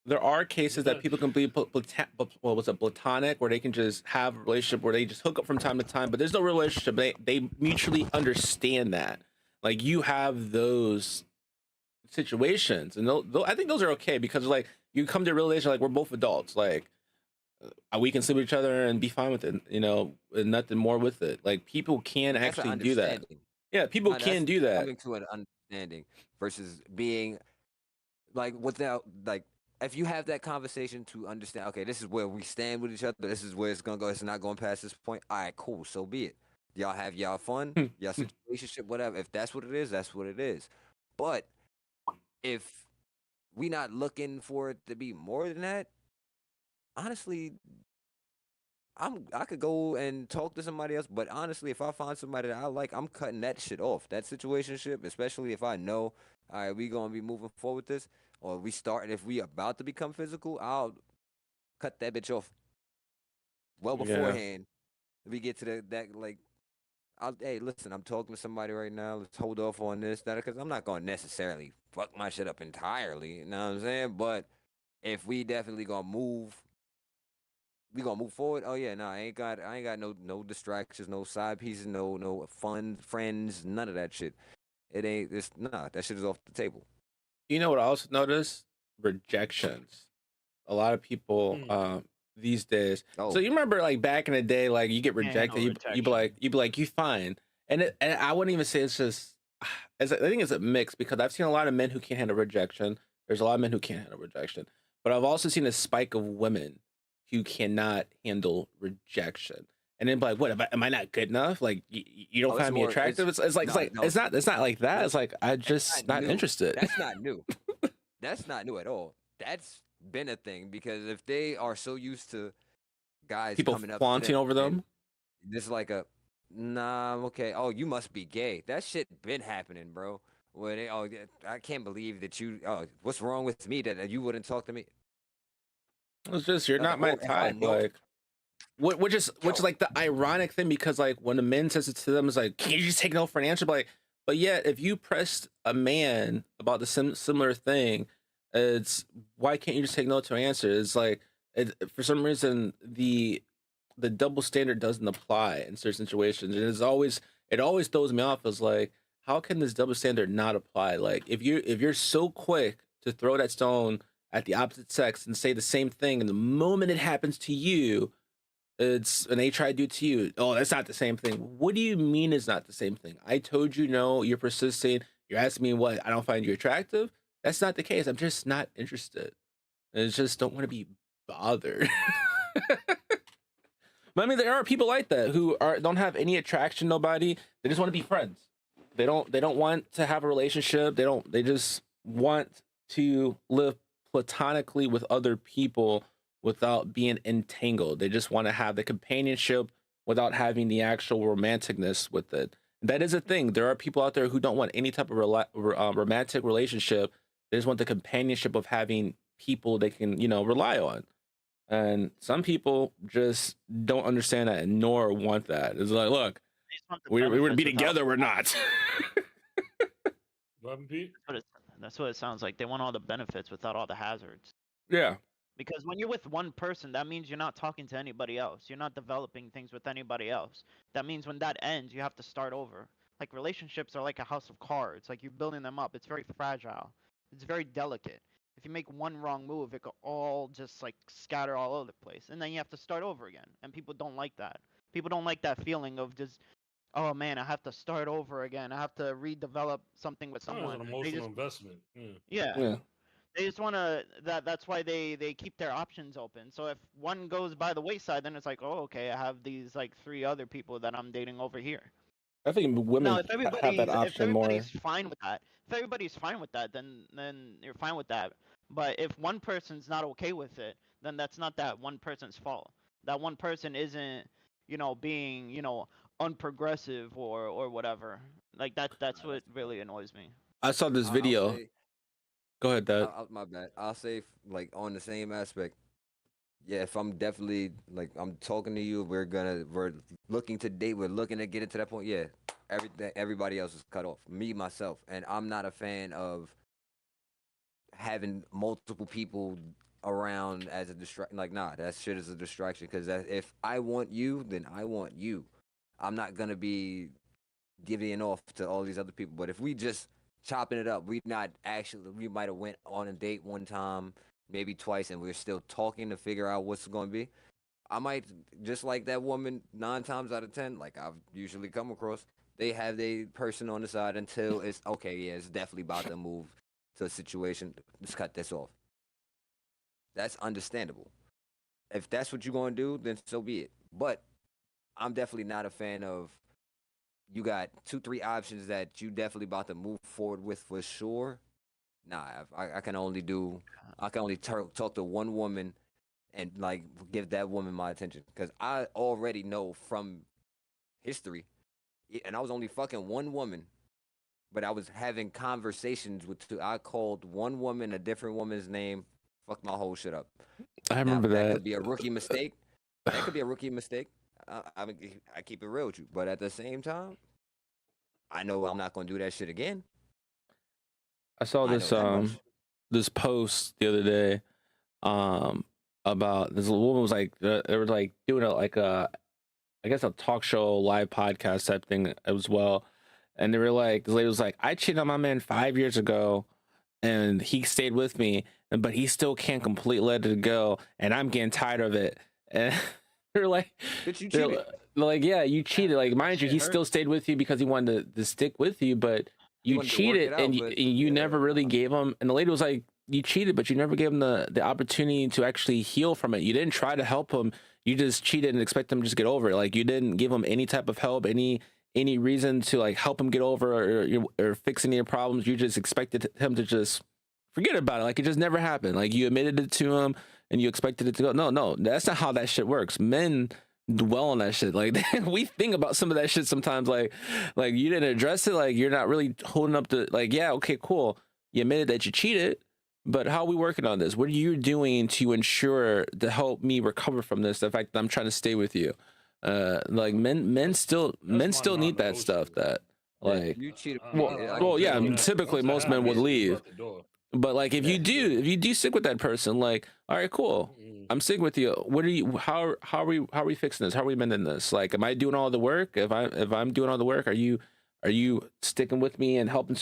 there are cases that people can be platonic, where they can just have a relationship where they just hook up from time to time, but there's no relationship. They mutually understand that. Like you have those situations, and I think those are okay, because like you come to a realization like we're both adults, like we can sleep with each other and be fine with it, you know, and nothing more with it. Like people can That's an actually do that. understanding. Yeah, people That's can do that. coming to an understanding versus being like without like if you have that conversation to understand, okay, this is where we stand with each other, this is where it's gonna go, it's not going past this point. All right, cool, so be it. Y'all have y'all fun, y'all situationship, whatever. If that's what it is, that's what it is. But if we not looking for it to be more than that, honestly, I could go and talk to somebody else, but honestly, if I find somebody that I like, I'm cutting that shit off. That situationship, especially if I know, all right, we gonna be moving forward with this, or if we about to become physical, I'll cut that bitch off well Yeah. beforehand. We get to that like, hey, listen, I'm talking to somebody right now. Let's hold off on this, that, because I'm not gonna necessarily fuck my shit up entirely. You know what I'm saying? But if we definitely gonna move. We gonna move forward. Oh yeah, no, I ain't got no distractions, no side pieces, no fun friends, none of that shit. It ain't this nah, that shit is off the table. You know what I also noticed? Rejections. A lot of people these days. Oh, So you remember like back in the day, like you get rejected, you'd be like, you fine. And I wouldn't even say it's just I think it's a mix, because I've seen a lot of men who can't handle rejection. There's a lot of men who can't handle rejection. But I've also seen a spike of women who cannot handle rejection. And then be like, what am I not good enough? Like you don't oh, it's find me more. attractive? It's like No, no, it's not like that. It's like I that's just not not new. interested. That's not new. That's not new at all. That's been a thing because if they are so used to guys People coming up to flaunting them over and them. this like a nah, I'm okay. Oh, you must be gay. That shit been happening, bro. Where they oh yeah, I can't believe that you what's wrong with me that you wouldn't talk to me? It's just you're not my Or if I type. know Like which is yo, like the ironic thing, because like when the men says it to them, it's like, can you just take no for an answer? But yet if you pressed a man about the similar thing, it's why can't you just take no to an answer? It's like for some reason the double standard doesn't apply in certain situations, and it always throws me off as like, how can this double standard not apply? Like if you're so quick to throw that stone at the opposite sex and say the same thing, and the moment it happens to you, it's and they try to do it to you, oh, that's not the same thing. What do you mean it's not the same thing? I told you no, you're persisting, you're asking me what, I don't find you attractive. That's not the case. I'm just not interested. I just don't want to be bothered. But I mean, there are people like that who don't have any attraction, nobody. They just want to be friends. They don't want to have a relationship. They just want to live platonically with other people without being entangled. They just want to have the companionship without having the actual romanticness with it. That is a thing. There are people out there who don't want any type of romantic relationship. They just want the companionship of having people they can, rely on. And some people just don't understand that nor want that. It's like, look, They just want the we're going to be benefits without- together. We're not. What happened, Pete? That's what it sounds like. They want all the benefits without all the hazards. Yeah. Because when you're with one person, that means you're not talking to anybody else. You're not developing things with anybody else. That means when that ends, you have to start over. Like relationships are like a house of cards. Like you're building them up. It's very fragile. It's very delicate. If you make one wrong move, it could all just like scatter all over the place. And then you have to start over again. And people don't like that. People don't like that feeling of just, oh man, I have to start over again. I have to redevelop something with It's an someone. They emotional just, investment. Yeah. yeah. Yeah. They just want to that's why they keep their options open. So if one goes by the wayside, then it's like, oh, okay, I have these like 3 other people that I'm dating over here. I think women Now, if have that option more. everybody's fine with that, then you're fine with that. But if one person's not okay with it, then that's not that one person's fault. That one person isn't, being, unprogressive or whatever. Like that's what really annoys me. I saw this I'll video. say- Go ahead, Dad. my bad. I'll say like on the same aspect. Yeah, if I'm definitely like I'm talking to you, we're looking to date, we're looking to get into that point. Yeah, everybody else is cut off. Me myself, and I'm not a fan of having multiple people around as a distraction. Like, nah, that shit is a distraction. Because if I want you, then I want you. I'm not gonna be giving off to all these other people. But if we just chopping it up, we might have went on a date one time, maybe twice, and we're still talking to figure out what's going to be. I might, just like that woman 9 times out of 10, like I've usually come across, they have a person on the side until it's okay. Yeah, it's definitely about to move to a situation. Let's cut this off. That's understandable. If that's what you're going to do, then so be it. But I'm definitely not a fan of, you got 2-3 options that you definitely about to move forward with for sure. Nah, I can only talk to one woman and like give that woman my attention, because I already know from history, and I was only fucking one woman, but I was having conversations with 2. I called one woman a different woman's name, fucked my whole shit up. I remember That that. could be a rookie mistake. I keep it real with you, but at the same time, I know I'm not gonna do that shit again. I saw I know this that much. this post the other day about this woman was like they were like doing I guess a talk show live podcast type thing as well, and they were like, this lady was like, I cheated on my man 5 years ago and he stayed with me, but he still can't completely let it go, and I'm getting tired of it. And they're like, Bitch, you they're cheated. like, yeah, you cheated. Like, mind you, shit he hurts. still stayed with you because he wanted to stick with you, but you wanted to work cheated it out, and but you yeah, never really gave him. And the lady was like, you cheated, but you never gave him the opportunity to actually heal from it. You didn't try to help him. You just cheated and expect him to just get over it. Like, you didn't give him any type of help, any reason to like help him get over or fix any problems. You just expected him to just forget about it. Like, it just never happened. Like, you admitted it to him and you expected it to go. No, that's not how that shit works. Men dwell on that shit. Like, we think about some of that shit sometimes. Like you didn't address it. Like, you're not really holding up to, like, yeah, okay, cool. You admitted that you cheated, but how are we working on this? What are you doing to ensure to help me recover from this? The fact that I'm trying to stay with you. Like, men still need that stuff. That like, you cheated. well, yeah. Typically, most men would leave. But like, if you do stick with that person, like, all right, cool, I'm sticking with you. What are you? How are we fixing this? How are we mending this? Like, am I doing all the work? If I'm doing all the work, are you sticking with me and helping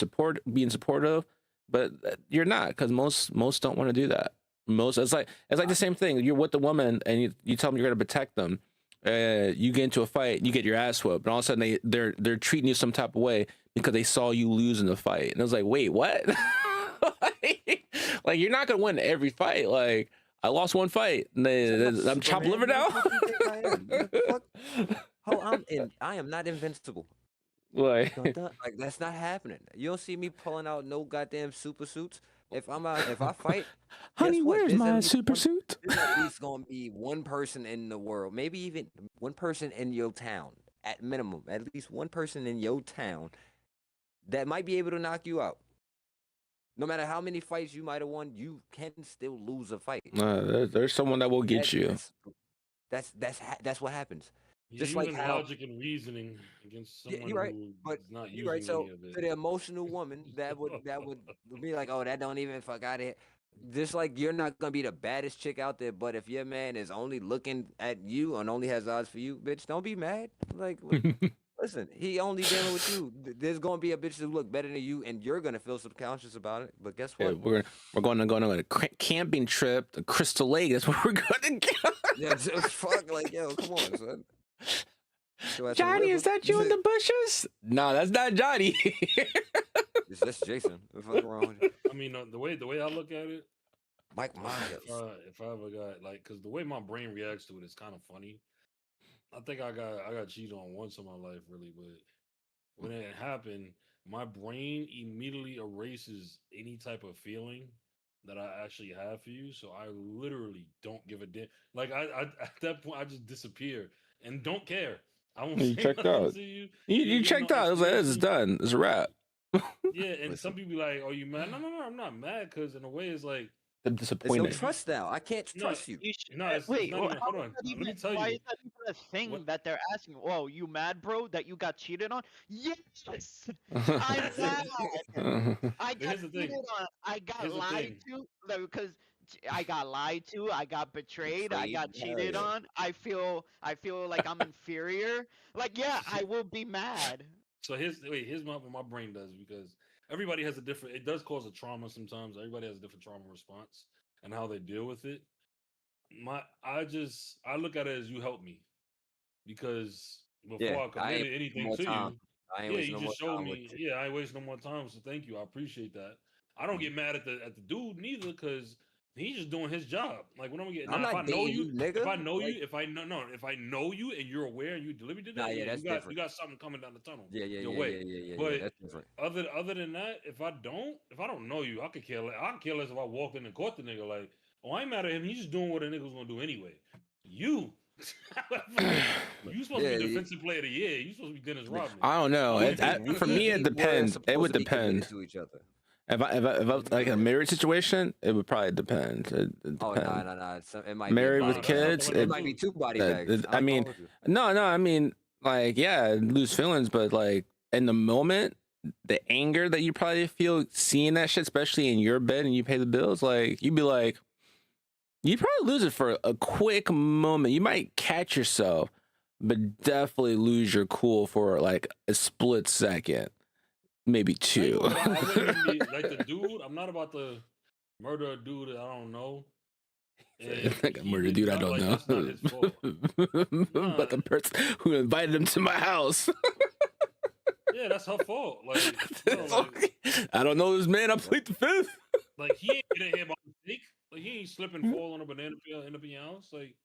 being supportive? But you're not, because most don't want to do that. It's like the same thing. You're with the woman and you tell them you're gonna protect them. You get into a fight, you get your ass whooped, and all of a sudden they're treating you some type of way because they saw you lose in the fight. And I was like, wait, what? Like, you're not gonna win every fight. Like, I lost one fight. I'm chopped liver now. I am not invincible. Like, Like, that's not happening. You don't see me pulling out no goddamn super suits. if I fight, Honey, guess what? where's There's my at least super one. suit? There's at least gonna be one person in the world, maybe even one person in your town, at minimum, at least one person in your town that might be able to knock you out. No matter how many fights you might have won, you can still lose a fight. There's someone that will get That- you. That's what happens. He's Just using like how- logic and reasoning against Yeah, someone you're right, who but is not you're right. using So any of it. to the emotional woman, that would be like, oh, that don't even fuck out of here. Just like you're not gonna be the baddest chick out there, but if your man is only looking at you and only has eyes for you, bitch, don't be mad. Like, listen, he only dealing with you. There's gonna be a bitch that look better than you, and you're gonna feel subconscious about it. But guess Yeah, what? we're going on a camping trip to Crystal Lake. That's where we're going to go. Yeah, just fuck. Like, yo, come on, son. So at the Johnny, is river- that you in the bushes? No, that's not Johnny. That's Jason. What the fuck wrong with you? I mean, the way I look at it, Mike like, Myers. if I ever got like, because the way my brain reacts to it is kind of funny. I think I got cheated on once in my life, really, but when it happened, my brain immediately erases any type of feeling that I actually have for you. So I literally don't give a damn. Like I at that point, I just disappear and don't care. I won't You say checked nothing out. to you. You Yeah, checked no, out. It was like, this is seriously. done. It's a wrap. Yeah, and Listen. some people be like, "Are you mad?" No, I'm not mad because in a way, it's like I'm There's no disappointed. trust now. I can't No, trust you. no, it's Wait, not well, even. how Hold is on, that let me even, tell why you. is that even a thing What- that they're asking? Whoa, you mad, bro, that you got cheated on? Yes, I'm Here's mad. I But got here's the cheated thing. on. I got Here's the lied thing. to because I got lied to. I got betrayed. I got Betrayed? Hell cheated yeah. on. I feel like I'm inferior. Like, yeah, I will be mad. So here's what my brain does, because everybody has a different. It does cause a trauma sometimes. Everybody has a different trauma response and how they deal with it. I look at it as you help me, because before Yeah, I I ain't committed wasting anything more to time. you, I ain't yeah, wasting you no more just showed time with me. you. Yeah, I ain't wasting no more time. So thank you. I appreciate that. I don't get mad at the dude neither, because he's just doing his job. Like, when I'm gonna get I'm now, if not I know dating you, you, nigga. if I know Like, you, if I know no, if I know you and you're aware and you deliberately did Nah, that, yeah, yeah, that's you got different. something coming down the tunnel yeah, your way. yeah. But That's different. other than that, if I don't know you, I could care less. I could care less if I walked in and caught the nigga. Like, oh, I ain't mad at him. He's just doing what a nigga was gonna do anyway. You, you supposed to Yeah, be yeah. defensive player of the year. You supposed to be Dennis Rodman. I don't know. We- For me, it We're depends. It supposed would to be committed depend. to each other. If I was like in a married situation, it would probably depend. It Oh, depends. nah. It might Married be a with body kids, bag. It might be two body bags. I mean, no. I mean, like, yeah, I'd lose feelings, but like in the moment, the anger that you probably feel seeing that shit, especially in your bed and you pay the bills, like you'd be like, you'd probably lose it for a quick moment. You might catch yourself, but definitely lose your cool for like a split second, maybe two. I wouldn't even be like the dude. I'm not about to murder a dude that I don't know. And Like a he murder did dude I not- don't like, know. That's not his fault. But the person who invited him to my house. Yeah, that's her fault. Like, bro, like, I don't know this man. I plead the fifth. like, he ain't getting hit by mistake. Like, he ain't slip Hmm? and fall on a banana peel, end up in your house. Like,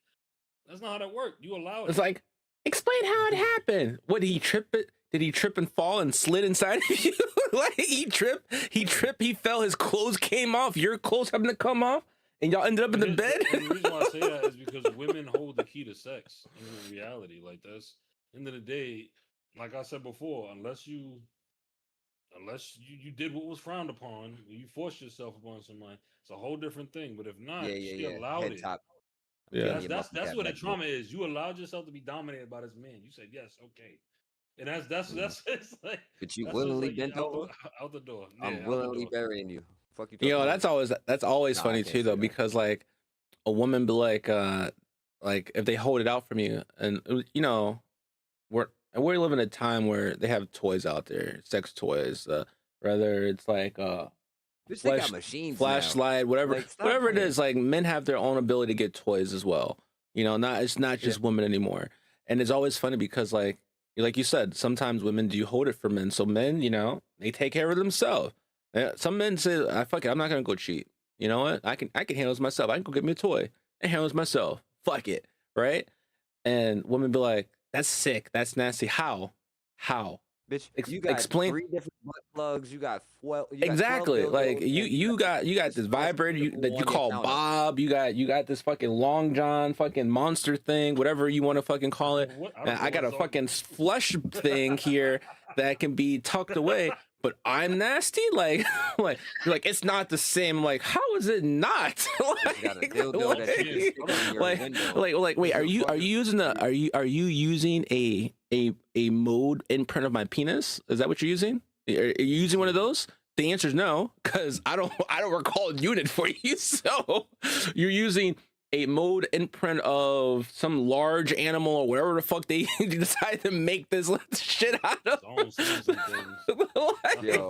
that's not how that worked. You allow it. It's like, explain how it happened. What, did he trip it? Did he trip and fall and slid inside of you? Like he tripped, he fell, his clothes came off, your clothes happened to come off, and y'all ended up in the bed? And the reason why I say that is because women hold the key to sex in reality. Like, that's end of the day. Like I said before, unless you did what was frowned upon, you forced yourself upon somebody, it's a whole different thing. But if not, she allowed Head it. top. Yeah. That's what the trauma is. You allowed yourself to be dominated by this man. You said yes, okay, and that's it's like. But you That's just willingly like bent out over. out the door. Yeah, I'm out the willingly door. burying you. Fuck you. You know, talking that's always Nah, I funny can't too say though, that. because like a woman be like if they hold it out from you, and you know, we're living in a time where they have toys out there, sex toys, whether it's like Bitch, they got flash- machines now. flashlight, whatever, Like, stop whatever it playing. is. Like men have their own ability to get toys as well. You know, it's not just women anymore. And it's always funny because like you said, sometimes women do hold it for men. So men, you know, they take care of themselves. Some men say, fuck it, I'm not gonna go cheat. You know what? I can handle this myself. I can go get me a toy and handle this myself. Fuck it, right? And women be like, that's sick, that's nasty. How? Bitch, Ex- you got explain 3 different butt plugs. You got 12. You got 12 exactly. Like dildos, and you got this this spice vibrator that you on your call counter. Bob. You got this fucking Long John fucking monster thing, whatever you want to fucking call it. What? I And don't know I got a what's on. fucking flush thing here that can be tucked away. But I'm nasty, like, like, you're like it's not the same. Like, how is it not? You got a dildo that you can stick on your window. like, wait, are you fucking using are you using a mode imprint of my penis? Is that what you're using? Are you using one of those? The answer is no, because I don't recall a unit for you. So you're using a mode imprint of some large animal or whatever the fuck they decide to make this shit out of. Don't say some things. Like- Yo,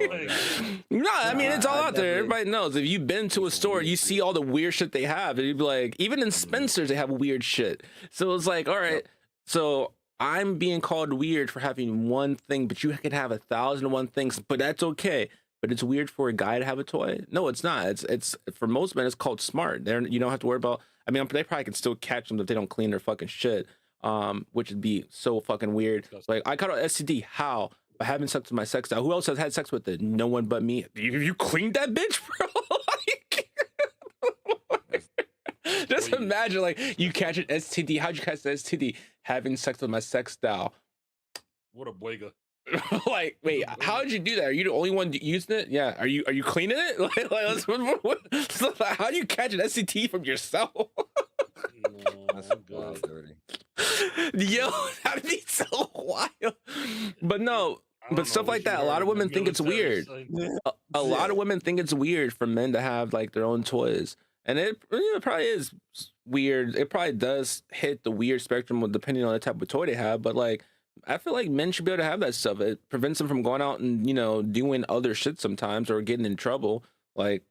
no, I mean it's all I out there. definitely- Everybody knows. If you've been to a store, you see all the weird shit they have, and you'd be like, even in Spencer's, they have weird shit. So it's like, all right, so I'm being called weird for having one thing, but you can have 1,001 things, but that's okay. But it's weird for a guy to have a toy. No, it's not. It's for most men, it's called smart. You don't have to worry about. I mean, they probably can still catch them if they don't clean their fucking shit. Which would be so fucking weird. Like I caught an STD. How? By having sex with my sex doll. Who else has had sex with it? No one but me. You cleaned that bitch, bro. Like, just imagine, like, you catch an STD. How'd you catch the STD? Having sex with my sex doll. What a boyga. Like, wait, how did you do that? Are you the only one using it? Yeah. Are you cleaning it? How do you catch an STD from yourself? That's I'm wild, good. dirty. Yo, that'd be so wild. But no, I don't but stuff know like what you that. A lot heard of in the women think it's military, weird. son. A lot of women think it's weird for men to have like their own toys, and it probably is weird. It probably does hit the weird spectrum depending on the type of toy they have. But like, I feel like men should be able to have that stuff. It prevents them from going out and doing other shit sometimes or getting in trouble. Like,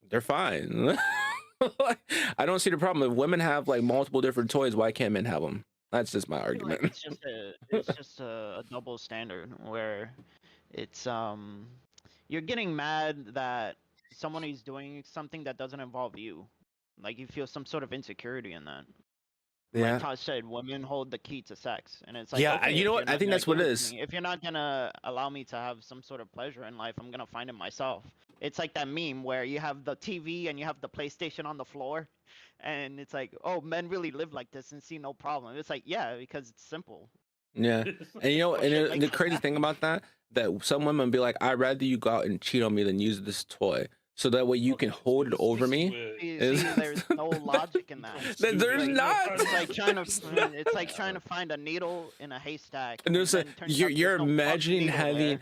they're fine. Like, I don't see the problem if women have like multiple different toys. Why can't men have them? That's just my I feel like argument. it's just a double standard where it's you're getting mad that someone is doing something that doesn't involve you. Like you feel some sort of insecurity in that. Yeah. Like Tosh said, women hold the key to sex, and it's like, Yeah, okay, you know if what? you're I not think gonna that's what give it to is. me- If you're not gonna allow me to have some sort of pleasure in life, I'm gonna find it myself. It's like that meme where you have the TV and you have the PlayStation on the floor, and it's like, oh, men really live like this and see no problem. It's like, yeah, because it's simple. Yeah. And Or and shit like the that. crazy thing about that some women be like, I'd rather you go out and cheat on me than use this toy. So that way you can Okay, hold it this- over this is me. where- See, there's no logic in that. There's Like, not. It's like trying to. It's like trying to find a needle in a haystack. And there's a then it turns out you're there's no fucking imagining needle having there.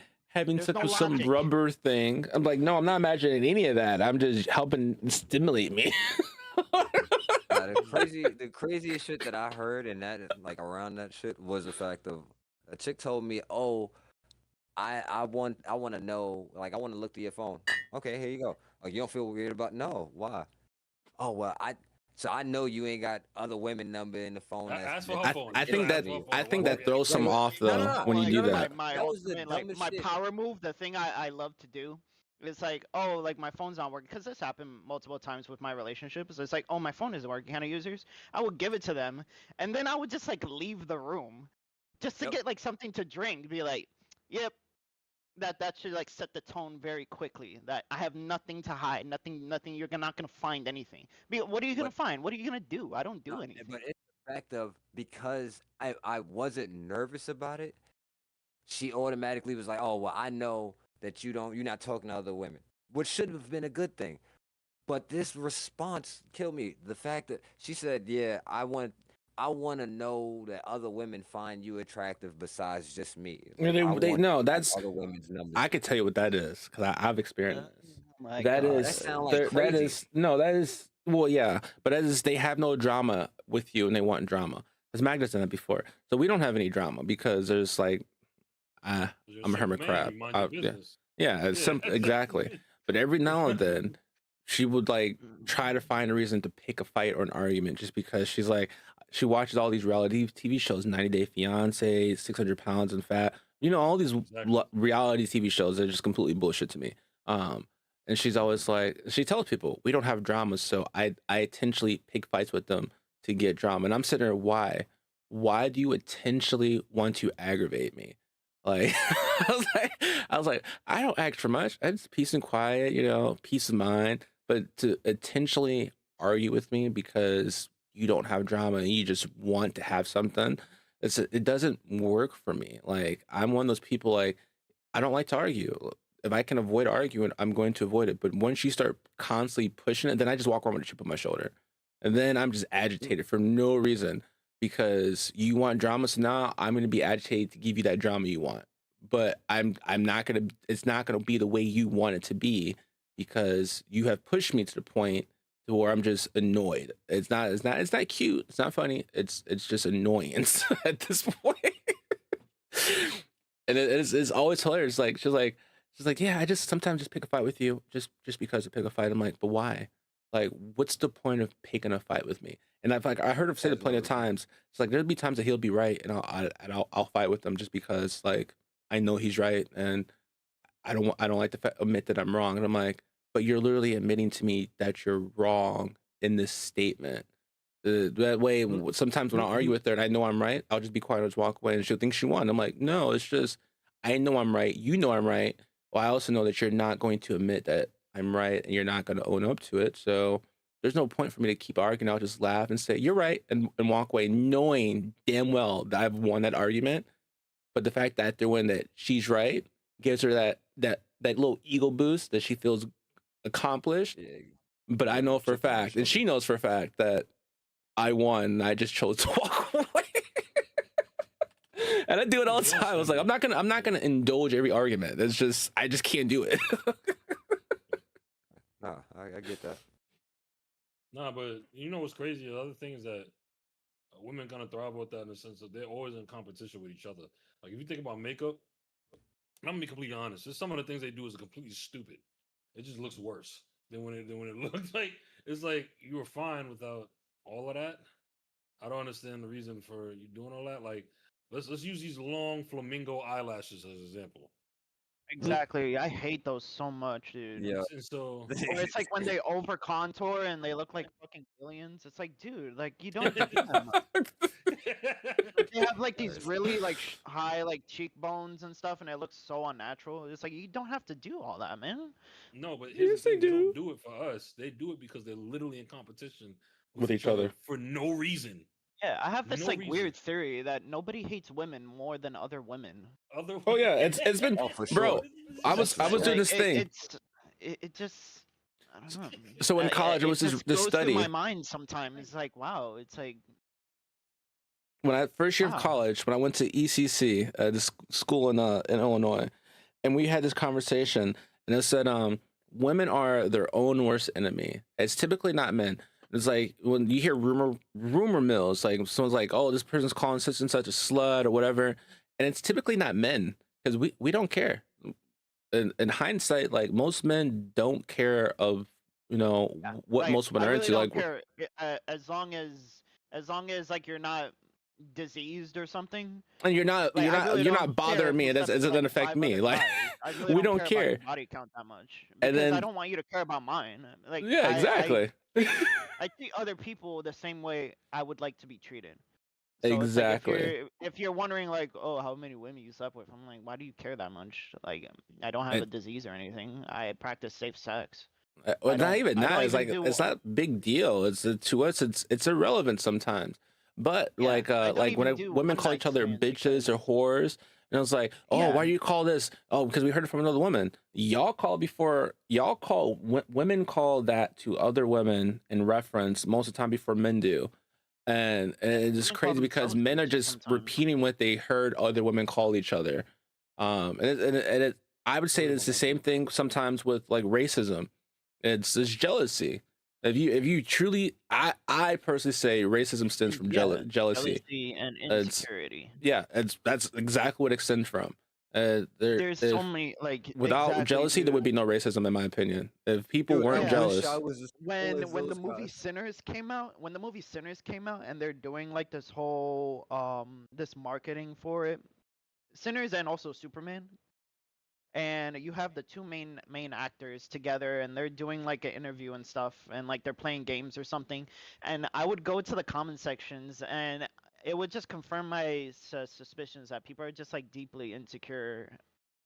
There's sex no with some logic. rubber thing. I'm like, no, I'm not imagining any of that. I'm just helping stimulate me. Nah, the craziest shit that I heard and that like around that shit was the fact of a chick told me, "Oh, I want to know, like I want to look through your phone." Okay, here you go. Oh, you don't feel weird about? No, why? Oh well, I know you ain't got other women number in the phone. Ask for her I, phone. I You think gotta that ask for her I phone. think Why that would- throws some no, off no, though no, when you Like, do my- that. My That was the ultimate, like dumbest my shit. power move, the thing I love to do, is like, oh, like my phone's not working, because this happened multiple times with my relationships. It's like, oh, my phone isn't working. Can I use yours? I would give it to them, and then I would just like leave the room, just to Yep. get like something to drink. Be like, yep. That should like set the tone very quickly. That I have nothing to hide, nothing. You're not gonna find anything. What are you gonna But- find? What are you gonna do? I don't do No, anything. But it's the fact of because I wasn't nervous about it, she automatically was like, "Oh well, I know that you're not talking to other women," which should have been a good thing. But this response killed me. The fact that she said, "Yeah, I want to know that other women find you attractive besides just me." Like, I want No, that's other women's numbers. I could tell you what that is because I've experienced this. My That God. is That sound like that crazy. is no, that is well, yeah, but that is they have no drama with you and they want drama. Because Magda's done that before, so we don't have any drama because there's like, You're I'm a simple hermit man, crab. you mind your Yeah. business. yeah, it's simple exactly. But every now and then, she would like try to find a reason to pick a fight or an argument just because she's like she watches all these reality TV shows, 90 Day Fiance, 600 Pounds and Fat. All these Exactly. reality TV shows that are just completely bullshit to me. And she's always like, she tells people we don't have dramas, so I intentionally pick fights with them to get drama. And I'm sitting there, why? Why do you intentionally want to aggravate me? Like I was like, I don't ask for much. I just peace and quiet, peace of mind. But to intentionally argue with me because you don't have drama and you just want to have something, it doesn't work for me. Like I'm one of those people like I don't like to argue. If I can avoid arguing, I'm going to avoid it. But once you start constantly pushing it, then I just walk around with a chip on my shoulder. And then I'm just agitated for no reason because you want drama. So now I'm going to be agitated to give you that drama you want. But I'm not going to, it's not going to be the way you want it to be because you have pushed me to the point to where I'm just annoyed. It's not cute. It's not funny. It's just annoyance at this point. And it's always hilarious. Like she's like, yeah, I just sometimes just pick a fight with you just because to pick a fight. I'm like, but why? Like, what's the point of picking a fight with me? And I heard him say it plenty of times. It's like there'll be times that he'll be right, and I'll fight with him just because like I know he's right, and I don't like to admit that I'm wrong. And I'm like, but you're literally admitting to me that you're wrong in this statement. That way, sometimes when I argue with her and I know I'm right, I'll just be quiet and just walk away, and she'll think she won. I'm like, no, it's just I know I'm right. You know I'm right. Well, I also know that you're not going to admit that I'm right, and you're not going to own up to it. So there's no point for me to keep arguing. I'll just laugh and say you're right and walk away, knowing damn well that I've won that argument. But the fact that they're winning that she's right gives her that little ego boost that she feels accomplished. Yeah, But I know for a fact, and she knows for a fact that I won. And I just chose to walk away. And I do it all the time. I was like, I'm not gonna indulge every argument. It's just I just can't do it. nah, I get that. Nah, but you know what's crazy? The other thing is that women kind of thrive with that in the sense that they're always in competition with each other. Like if you think about makeup, I'm gonna be completely honest. Just some of the things they do is completely stupid. It just looks worse than when it looks like it's like you were fine without all of that. I don't understand the reason for you doing all that. Like let's use these long flamingo eyelashes as an example. Exactly. I hate those so much, dude. Yeah. And so Or it's like when they over contour and they look like fucking aliens. It's like, dude, like you don't have to do that much. Like, they have like these really like high like cheekbones and stuff, and it looks so unnatural. It's like you don't have to do all that, man. no, but Yes, here's the they thing, they don't do. do it for us. They do it because they're literally in competition With each other. for no reason. Yeah, I have this No like reason. weird theory that nobody hates women more than other women. Other Oh yeah, it's been Oh, for bro. sure. I was doing this thing. It just I don't know. So in college, it was just this goes study. through my mind sometimes. It's like wow. It's like When I first year Wow. of college, when I went to ECC, this school in Illinois, and we had this conversation, and it said, women are their own worst enemy. It's typically not men. It's like when you hear rumor mills, like someone's like, oh, this person's calling such and such a slut or whatever, and it's typically not men because we don't care. In hindsight, like most men don't care of what like, most women I are really into. don't Like care. As long as like you're not diseased or something. and you're not Like, I really you're don't not bothering care me. if It you slept doesn't with, like, affect 5 me. other Like guys. I really we don't don't care about care. your body count that much And because I then don't want you to care about mine. Like yeah, exactly. I treat other people the same way I would like to be treated. So Exactly. it's like if you're wondering like, oh, how many women you slept with, I'm like, why do you care that much? Like, I don't have And a disease or anything. I practice safe sex. well, I not don't. even I that. don't It's even like do. it's not a big deal. It's to us. It's irrelevant sometimes. But Yeah, like I don't like when even do women call one-night each other stands bitches or because whores, and I was like, oh, why yeah, do you call this? Oh, because we heard it from another woman. Y'all call women call that to other women in reference most of the time before men do. And it's just women call crazy because themselves men are bitches just sometimes. repeating what they heard other women call each other. I would say it's the same thing sometimes with like racism. It's jealousy. If you truly, I personally say racism stems from Yeah, jealousy. jealousy and It's insecurity. yeah, that's exactly what it stems from. There's so If many like without exactly, jealousy, there would dude. be no racism, in my opinion. If people Dude, weren't Yeah. I wish I jealous, was as cool as When the those movie guys. Sinners came out, and they're doing like this whole this marketing for it, Sinners and also Superman, and you have the two main actors together, and they're doing like an interview and stuff, and like they're playing games or something, and I would go to the comment sections, and it would just confirm my suspicions that people are just like deeply insecure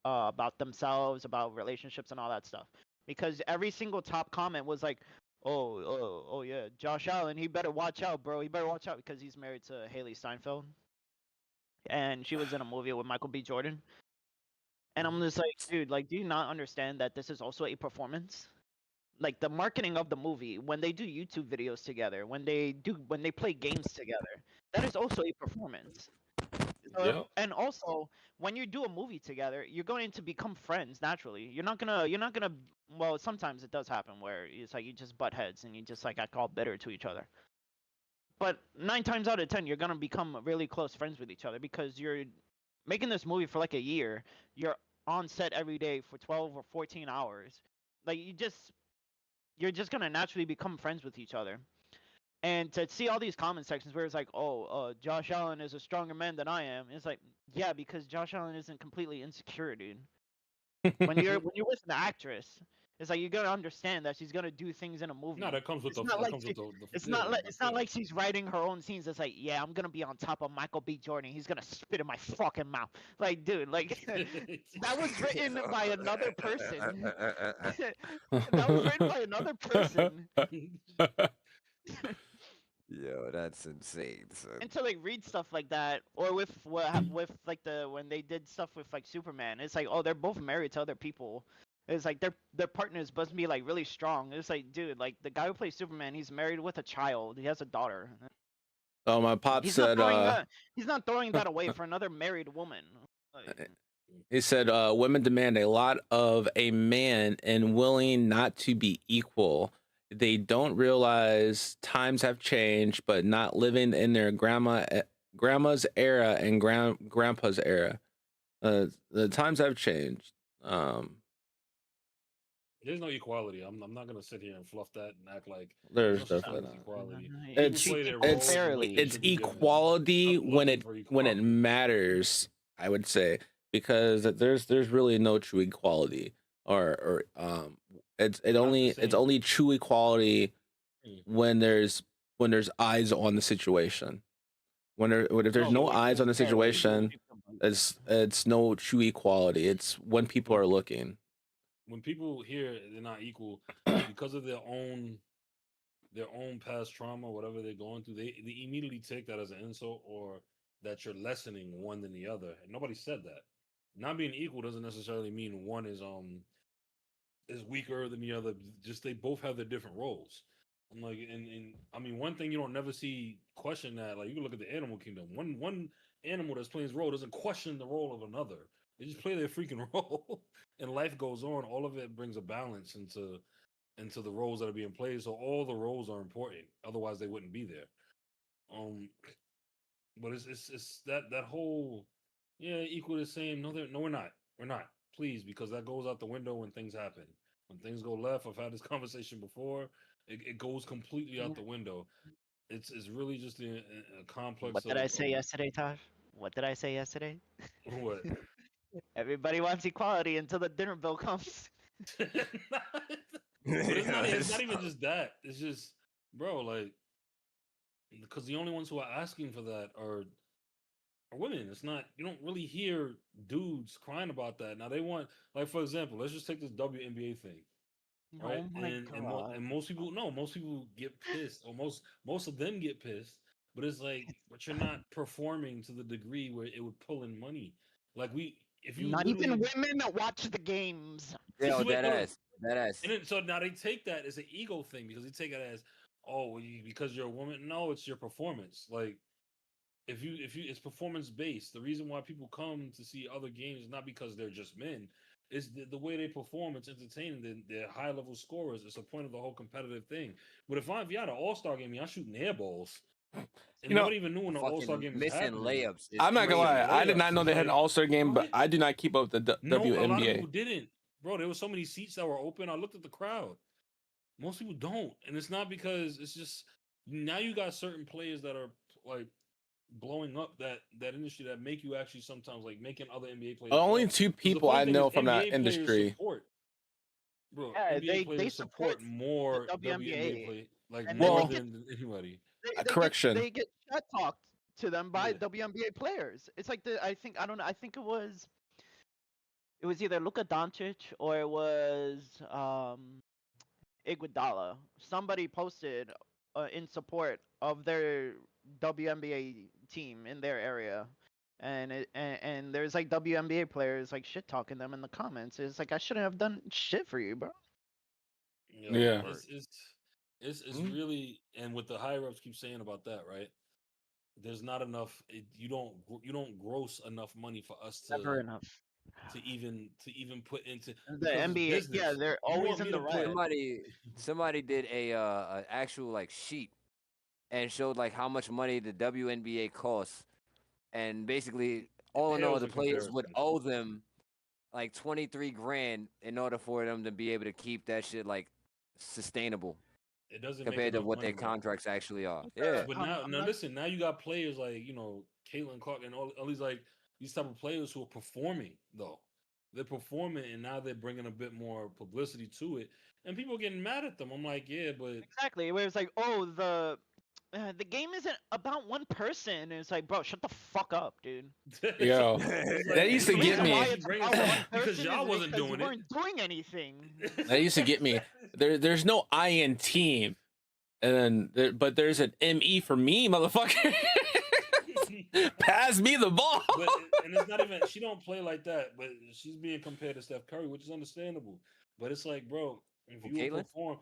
about themselves, about relationships, and all that stuff. Because every single top comment was like, oh yeah, Josh Allen, he better watch out, bro. He better watch out because he's married to Haley Steinfeld, and she was in a movie with Michael B. Jordan. And I'm just like, dude, like, do you not understand that this is also a performance? Like the marketing of the movie, when they do YouTube videos together, when they play games together, that is also a performance. Yep. And also, when you do a movie together, you're going to become friends naturally. You're not gonna. Well, sometimes it does happen where it's like you just butt heads and you just like act all bitter to each other. But 9 times out of 10, you're gonna become really close friends with each other because you're making this movie for like a year. You're on set every day for 12 or 14 hours. Like you're just gonna naturally become friends with each other. And to see all these comment sections where it's like, oh, Josh Allen is a stronger man than I am. It's like, yeah, because Josh Allen isn't completely insecure, dude. When you're with an actress, it's like you gotta understand that she's gonna do things in a movie. No, that comes with It's the. not That like comes with the. it's yeah, not like the it's not film. like she's writing her own scenes. It's like, yeah, I'm gonna be on top of Michael B. Jordan. He's gonna spit in my fucking mouth. Like, dude, like that was written by another person. That was written by another person. Yo, that's insane, son. And to like read stuff like that, or with like when they did stuff with like Superman, it's like, oh, they're both married to other people. It's like their partners must be like really strong. It's like, dude, like the guy who plays Superman, he's married with a child. He has a daughter. Oh, my pop He's said, not throwing that. He's not throwing that away for another married woman. Like, he said, women demand a lot of a man and willing not to be equal. They don't realize times have changed, but not living in their grandma's era and grandpa's era. The times have changed. There's no equality. I'm not gonna sit here and fluff that and act like There's no such thing definitely as not. equality. It's People play their equal roles the way fairly. they It's should be given. equality I'm when looking it for when it equality. matters, I would say, because there's really no true equality, or it's Not the only same. true equality Mm. when there's eyes on the situation. If there's No, no but eyes on the when people situation, it's no true equality. It's when people are looking. when people hear they're not equal because of their own past trauma, whatever they're going through, they immediately take that as an insult or that you're lessening one than the other. And nobody said that. Not being equal doesn't necessarily mean one is weaker than the other. Just they both have their different roles. I'm like, and I mean, one thing you don't never see question that. Like you can look at the animal kingdom. One animal that's playing his role doesn't question the role of another. They just play their freaking role, and life goes on. All of it brings a balance into the roles that are being played. So all the roles are important. Otherwise, they wouldn't be there. Um, but it's that whole equal the same. No, no, we're not. We're not. Please, because that goes out the window when things happen. When things go left, I've had this conversation before. It goes completely out the window. It's really just a complex what did I say yesterday, Tosh? What did I say yesterday? What? Everybody wants equality until the dinner bill comes. But it's not even just that. It's just, bro, like, because the only ones who are asking for that are women. It's not, you don't really hear dudes crying about that. Now they want, like, for example, let's just take this WNBA thing, right? Oh my god. And most people, no, most people get pissed, or most of them get pissed. But it's like, but you're not performing to the degree where it would pull in money. Like if you Not even literally- women that watch the games. Yo, Wait, that no. ass. And then, so now they take that as an ego thing because they take it as, oh, because you're a woman. No, it's your performance. Like if you it's performance based. The reason why people come to see other games is not because they're just men. It's the way they perform. It's entertaining. They're high level scorers. It's the point of the whole competitive thing. But if you had an all star game, I'm shooting air balls. And You know, nobody even knew when the all star game was missing happening. layups. is I'm not gonna lie, crazy. I did not know they had an Like, All Star game, but what? I do not keep up with the No, a lot of WNBA. people didn't. Bro, there were so many seats that were open. I looked at the crowd. Most people don't. And it's not because it's just now you got certain players that are like blowing up that industry that make you actually sometimes like making other NBA players. Only fall. 'Cause two the people funny I thing know is from that NBA players industry. support- Bro, Yeah, NBA they players support more the WNBA WNBA. play like And more then than anybody. They correction. They get shit talked to them by Yeah. WNBA players. It's like I think I don't know. I think it was either Luka Doncic or it was Iguodala. Somebody posted in support of their WNBA team in their area. And there's like WNBA players like shit talking them in the comments. It's like I shouldn't have done shit for you, bro. Yeah. It's Mm. really, and what the higher ups keep saying about that, right? There's not enough. You don't gross enough money for us Never enough. to even put into, The because it's NBA, yeah, business. they're You always want in me the to red. put Somebody did a actual like sheet and showed like how much money the WNBA costs, and basically all in all, pales the in players would comparison. owe them like 23 grand in order for them to be able to keep that shit like sustainable It doesn't make compared to enough what money, their bro. contracts actually are. Yeah. But I'm now not listen, now you got players like, Caitlin Clark and all these, like, these type of players who are performing though. They're performing, and now they're bringing a bit more publicity to it, and people are getting mad at them. I'm like, yeah, but exactly. Where it's like, oh, the game isn't about one person. It's like, bro, shut the fuck up, dude. Yo, It's that used to The get reason me. why she it's bringing about stuff one because person y'all is wasn't because you doing it. weren't doing anything. That used to get me. There's no I in team, and then but there's an ME for me, motherfucker. Pass me the ball. And it's not even, she don't play like that, but she's being compared to Steph Curry, which is understandable. But it's like, bro, if Who, you Caitlyn? perform,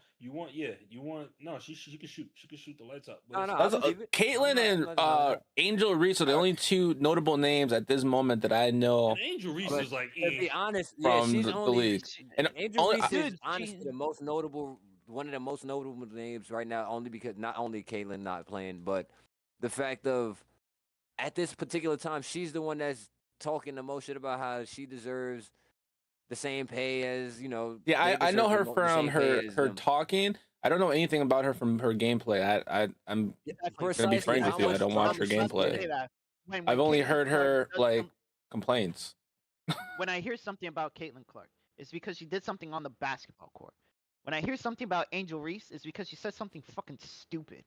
no, she can shoot the lights out. But No, it's no, like, I That's believe it. Caitlyn and I'm not- Angel Reese are the only two notable names at this moment that I know and Angel Reese But is like, to be honest, yeah, from she's the only league. And Angel only, Reese is Dude, honestly she- the most notable, one of the most notable names right now, only because not only Caitlyn not playing, but the fact of at this particular time, she's the one that's talking the most shit about how she deserves the same pay as, yeah, they I know deserve her the from same pay as her them. talking. I don't know anything about her from her gameplay. I'm Exactly. gonna be Precisely, frank how with you. I much don't watch her drama she's Let's gameplay. say getting. that. When I've only Caitlin heard Clark her does like complaints. when I hear something about Caitlin Clark, it's because she did something on the basketball court. When I hear something about Angel Reese, it's because she said something fucking stupid.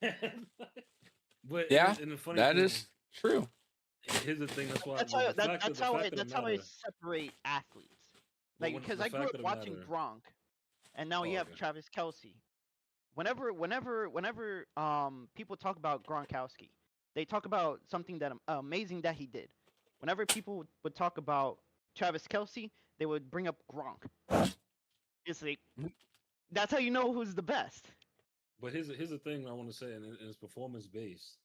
but Yeah, and the funny that thing is true. here's the thing. That's why That's but how the fact of- the fact of the that's how I matter- separate athletes. but Like when- because the I grew fact up of the watching matter- Gronk, and now you Oh, have okay. Travis Kelsey. Whenever people talk about Gronkowski, they talk about something that amazing that he did. Whenever people would talk about Travis Kelsey, they would bring up Gronk. It's like that's how you know who's the best. But here's the thing I want to say, and it's performance based,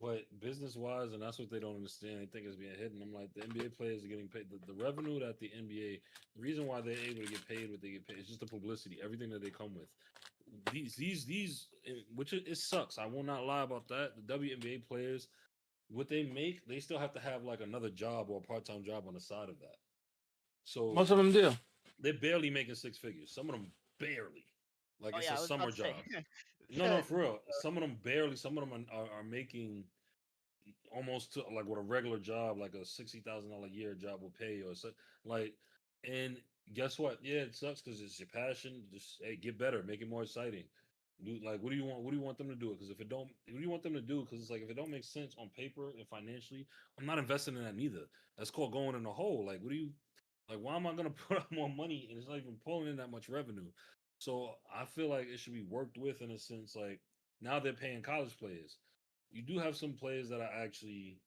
but business wise, and that's what they don't understand. They think it's being hidden. I'm like, the NBA players are getting paid. The revenue that the NBA, the reason why they're able to get paid what they get paid, is just the publicity, everything that they come with. These, which it sucks. I will not lie about that. The WNBA players, what they make, they still have to have like another job or a part time job on the side of that. So Most of them do. they're barely making six figures. Some of them barely. Like, Oh, it's yeah, I a was summer about to say. job. No, for real. Some of them barely. Some of them are making almost to, like, what a regular job, like a $60,000 a year job will pay, or so. Like, and guess what? Yeah, it sucks because it's your passion. Just, hey, get better, make it more exciting. Like, what do you want? What do you want them to do? Because if it don't, what do you want them to do? Because it's like, if it don't make sense on paper and financially, I'm not investing in that neither. That's called going in a hole. Like, what do you? Like, why am I gonna put up more money and it's not even pulling in that much revenue? So I feel like it should be worked with, in a sense. Like, now they're paying college players. You do have some players that are actually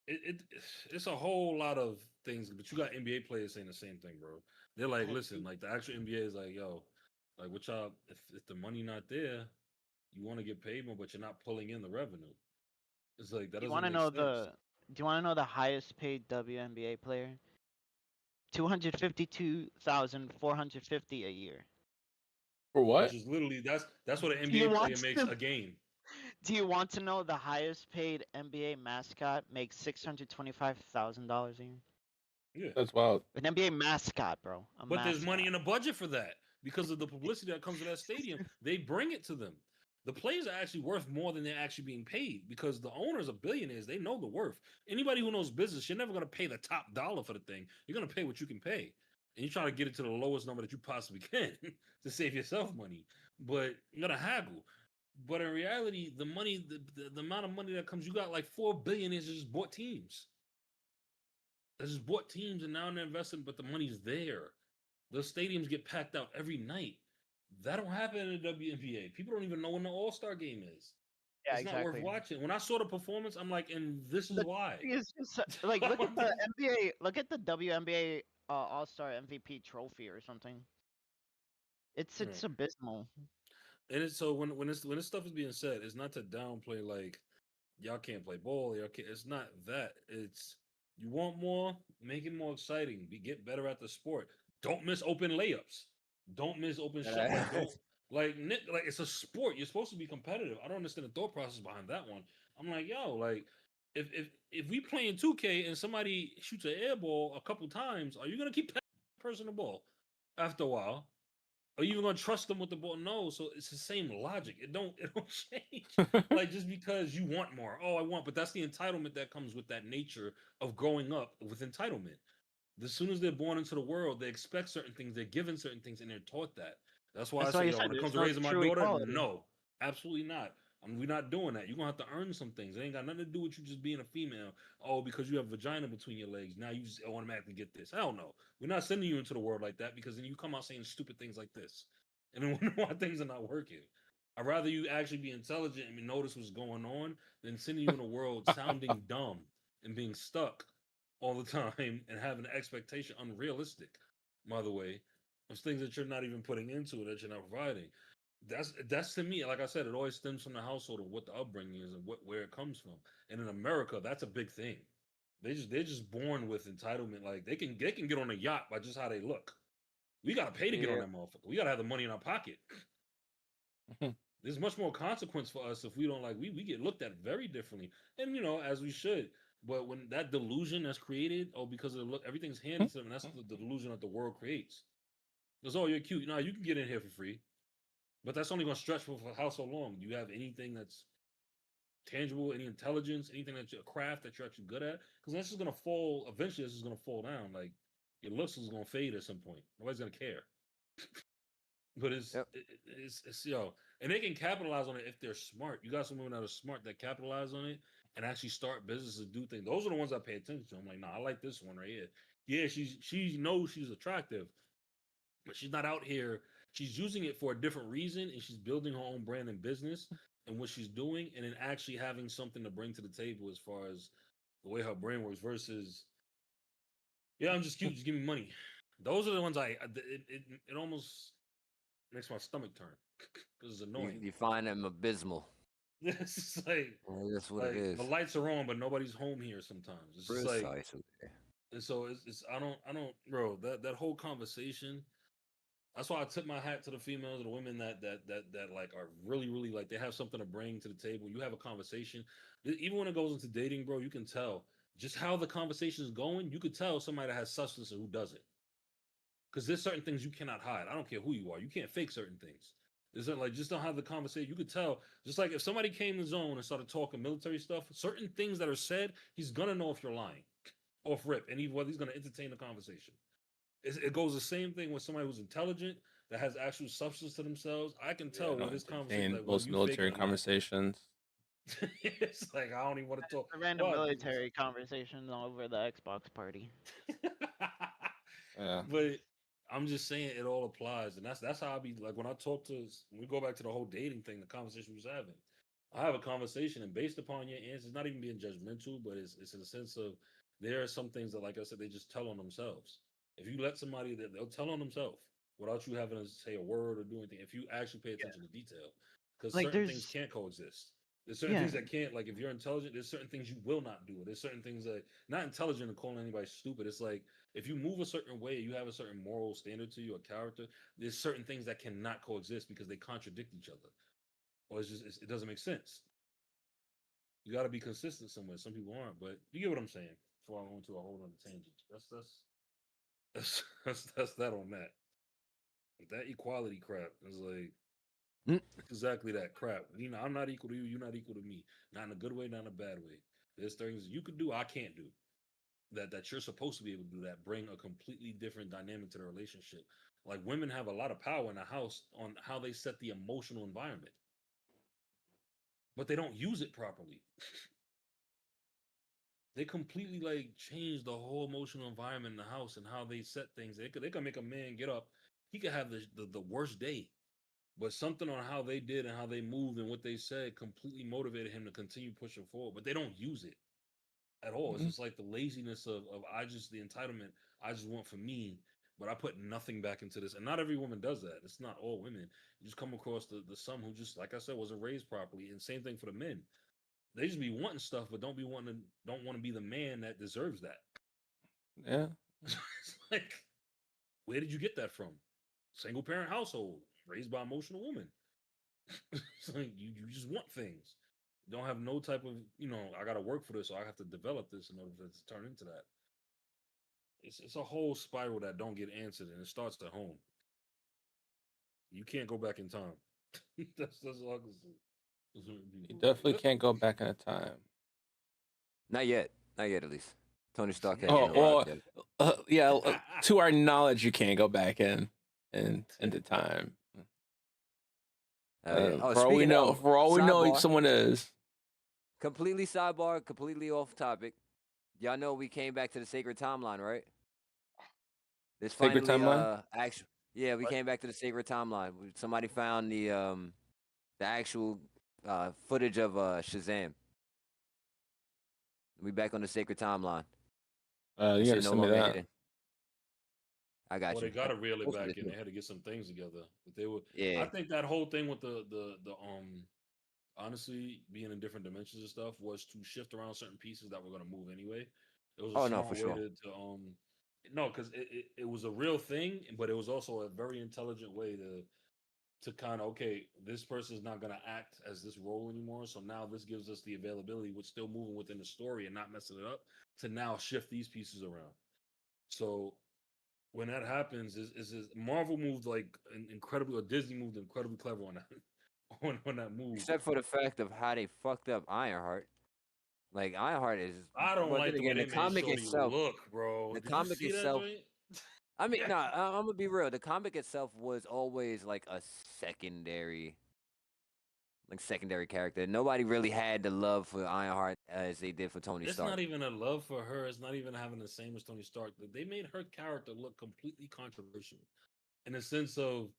it's a whole lot of things, but you got NBA players saying the same thing, bro. They're like, listen, like, the actual NBA is like, yo, like, what y'all, if the money not there, you want to get paid more, but you're not pulling in the revenue. It's like, that Do you doesn't want to make know sense. Do you want to know the highest paid WNBA player? 252,450 a year. For Which what? is literally, that's what an Do you NBA player want makes to- a game. Do you want to know the highest paid NBA mascot makes $625,000 a year? Yeah. That's wild. An NBA mascot, bro. But there's money in the budget for that because of the publicity that comes to that stadium. They bring it to them. The players are actually worth more than they're actually being paid because the owners are billionaires. They know the worth. Anybody who knows business, you're never going to pay the top dollar for the thing. You're going to pay what you can pay. And you try to get it to the lowest number that you possibly can to save yourself money. But you're going to haggle. But in reality, the money, the amount of money that comes, you got like 4 billion is just bought teams. They just bought teams and now they're investing, but the money's there. The stadiums get packed out every night. That don't happen in the WNBA. People don't even know when the All Star game is. Yeah, It's not worth exactly. watching. When I saw the performance, I'm like, and this is The why. thing is just like look at the NBA, look at the WNBA All Star MVP trophy or something. It's abysmal. And it's so when this stuff is being said, it's not to downplay like y'all can't play ball, y'all can't. It's not that. It's you want more, make it more exciting. Get better at the sport. Don't miss open layups. Don't miss open shots. Like it's a sport. You're supposed to be competitive. I don't understand the thought process behind that one. I'm like, yo, like if we playing 2K and somebody shoots an air ball a couple times, are you gonna keep that person the ball after a while? Are you even gonna trust them with the ball? No. So it's the same logic. It don't change. Like just because you want more. Oh, I want, but that's the entitlement that comes with that nature of growing up with entitlement. As soon as they're born into the world, they expect certain things, they're given certain things, and they're taught that. That's why That's I why say, you yo, said when it there's comes to no raising my true daughter, equality. no, absolutely not. We're not doing that. You're gonna have to earn some things. It ain't got nothing to do with you just being a female. Oh, because you have vagina between your legs, now you just automatically get this. Hell no. We're not sending you into the world like that because then you come out saying stupid things like this. And then wonder why things are not working. I'd rather you actually be intelligent and notice what's going on than sending you in a world sounding dumb and being stuck all the time and having an expectation unrealistic, by the way, of things that you're not even putting into it, that you're not providing. That's to me, like I said, it always stems from the household of what the upbringing is and where it comes from. And in America, that's a big thing. They're just born with entitlement. Like they can get on a yacht by just how they look. We gotta pay to get on that motherfucker. We gotta have the money in our pocket. There's much more consequence for us if we don't like we get looked at very differently. And as we should. But when that delusion that's created, because of the look, everything's handed to them, and that's the delusion that the world creates. Because you're cute. No, you can get in here for free. But that's only gonna stretch for how so long? Do you have anything that's tangible, any intelligence, anything that's a craft that you're actually good at? Because that's just gonna fall eventually, this is gonna fall down. Like your looks is gonna fade at some point. Nobody's gonna care. But it's and they can capitalize on it if they're smart. You got some women that are smart that capitalize on it and actually start businesses, do things. Those are the ones I pay attention to. I'm like, nah, I like this one right here. Yeah, she knows she's attractive, but she's not out here. She's using it for a different reason, and she's building her own brand and business and what she's doing, and then actually having something to bring to the table as far as the way her brain works. Versus, yeah, I'm just cute. Just give me money. Those are the ones it almost makes my stomach turn because it's annoying. You find them abysmal. It's like that's what it is. The lights are on, but nobody's home here. Sometimes it's just like, and so it's I don't, bro. That whole conversation. That's why I tip my hat to the females and the women that like are really really like they have something to bring to the table. You have a conversation, even when it goes into dating, bro. You can tell just how the conversation is going. You could tell somebody that has substance and who doesn't. Because there's certain things you cannot hide. I don't care who you are. You can't fake certain things. There's like just don't have the conversation. You could tell, just like if somebody came to the zone and started talking military stuff, certain things that are said, he's gonna know if you're lying, off rip, and whether he's gonna entertain the conversation. It goes the same thing with somebody who's intelligent that has actual substance to themselves. I can tell with this conversation. Like, most military conversations. It's like I don't even want to talk. A random military conversation over the Xbox party. Yeah. But I'm just saying it all applies, and that's how I be like when I talk to. When we go back to the whole dating thing, the conversation we was having. I have a conversation, and based upon your answers, not even being judgmental, but it's in a sense of there are some things that, like I said, they just tell on themselves. If you let somebody that they'll tell on themselves without you having to say a word or do anything, if you actually pay attention to detail, because like certain things can't coexist. There's certain things that can't, like if you're intelligent, there's certain things you will not do. There's certain things that not intelligent and calling anybody stupid. It's like if you move a certain way, you have a certain moral standard to you, a character. There's certain things that cannot coexist because they contradict each other, or it doesn't make sense. You got to be consistent somewhere. Some people aren't, but you get what I'm saying. Before I go into a whole other tangent, that's that on that. That equality crap is like exactly that crap. I'm not equal to you. You're not equal to me. Not in a good way, not in a bad way. There's things you could do I can't do. That you're supposed to be able to do that. Bring a completely different dynamic to the relationship. Like women have a lot of power in the house on how they set the emotional environment. but they don't use it properly. They completely like change the whole emotional environment in the house and how they set things. They could make a man get up. He could have the worst day, but something on how they did and how they moved and what they said completely motivated him to continue pushing forward. But they don't use it at all. It's Mhm. just like the laziness of the entitlement. I just want for me, but I put nothing back into this. And not every woman does that. It's not all women. You just come across the some who just, like I said, wasn't raised properly. And same thing for the men. They just be wanting stuff, but don't want to be the man that deserves that. Yeah. It's like, where did you get that from? Single parent household, raised by emotional woman. It's like you just want things. You don't have no type of, I gotta work for this, so I have to develop this in order to turn into that. It's a whole spiral that don't get answered, and it starts at home. You can't go back in time. that's all I can say. You definitely can't go back in time. Not yet. Not yet, at least. Tony Stark hasn't Oh, arrived well, yet. yeah. To our knowledge, you can't go back into time. For all we speaking know, of, sidebar, someone is. completely sidebar, completely off topic. Y'all know we came back to the sacred timeline, right? There's Sacred finally timeline? yeah, we What? came back to the sacred timeline. Somebody found the actual footage of Shazam. We back on the sacred timeline. You Shit gotta no send me longer that. hidden. I got Well, you. they gotta reel it Posted back in. too. They had to get some things together. But they were. I Yeah. think that whole thing with the honestly being in different dimensions and stuff was to shift around certain pieces that were gonna move anyway. It was a Oh no, for smart way sure. to no, because it was a real thing, but it was also a very intelligent way to kind of, okay, this person is not going to act as this role anymore, so now this gives us the availability with still moving within the story and not messing it up to now shift these pieces around. So when that happens, is Marvel moved like incredibly, or Disney moved incredibly clever on that on that move. Except for the fact of how they fucked up Ironheart. Like Ironheart is. I don't But like then the way again, they the made comic Shorty itself. look, bro. The Did you comic see that itself. joint? I mean, no, I'm gonna be real. The comic itself was always like a secondary character. Nobody really had the love for Ironheart as they did for Tony It's Stark. not even a love for her. It's not even having the same as Tony Stark. They made her character look completely controversial in the sense of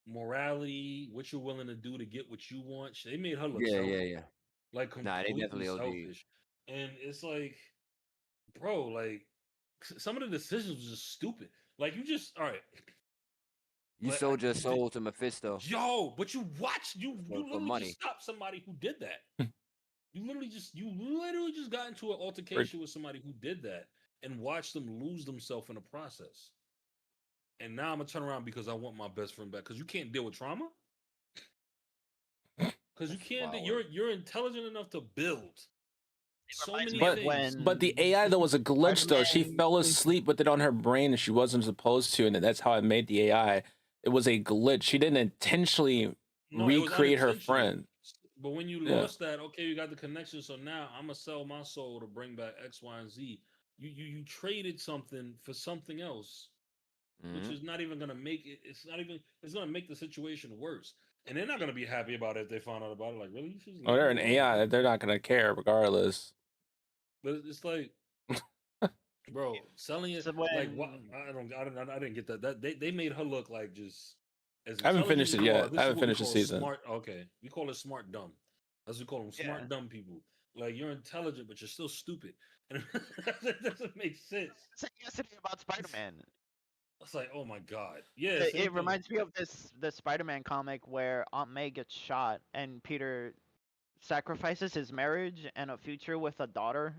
morality, what you're willing to do to get what you want. They made her look selfish, Yeah. like Nah, they completely definitely OD. selfish. And it's like, bro, like some of the decisions was just stupid. Like you just, all right. You But sold your soul to Mephisto yo, but you for literally money. just stopped somebody who did that. You literally just got into an altercation with somebody who did that and watched them lose themselves in the process. And now I'm gonna turn around because I want my best friend back. Because you can't deal with trauma. Because you can't. Wow. You're intelligent enough to build so reminds many me of things. when But the AI though was a glitch though. She Spider-Man- fell asleep with it on her brain and she wasn't supposed to, and that's how it made the AI. It was a glitch. She didn't intentionally No, it was recreate her unintentional. friend. But when you Yeah. lost that, okay, you got the connection. So now I'm gonna sell my soul to bring back X, Y, and Z. You traded something for something else, which Mhm. is not even gonna make it. It's not even. It's gonna make the situation worse, and they're not gonna be happy about it if they find out about it. Like, really, you should. Oh, they're an AI. They're not gonna care regardless. But it's like, bro, selling it So like what? when I didn't get that. That they made her look like just as I haven't intelligent finished as it you yet. are. This I is haven't what we finished the call season. smart. Okay, we call it smart dumb. That's what we call them, smart Yeah. dumb people. Like you're intelligent, but you're still stupid, and that doesn't make sense. said yesterday about Spider-Man. It's like, oh my god, yeah. It Same thing. reminds me of the Spider-Man comic where Aunt May gets shot and Peter sacrifices his marriage and a future with a daughter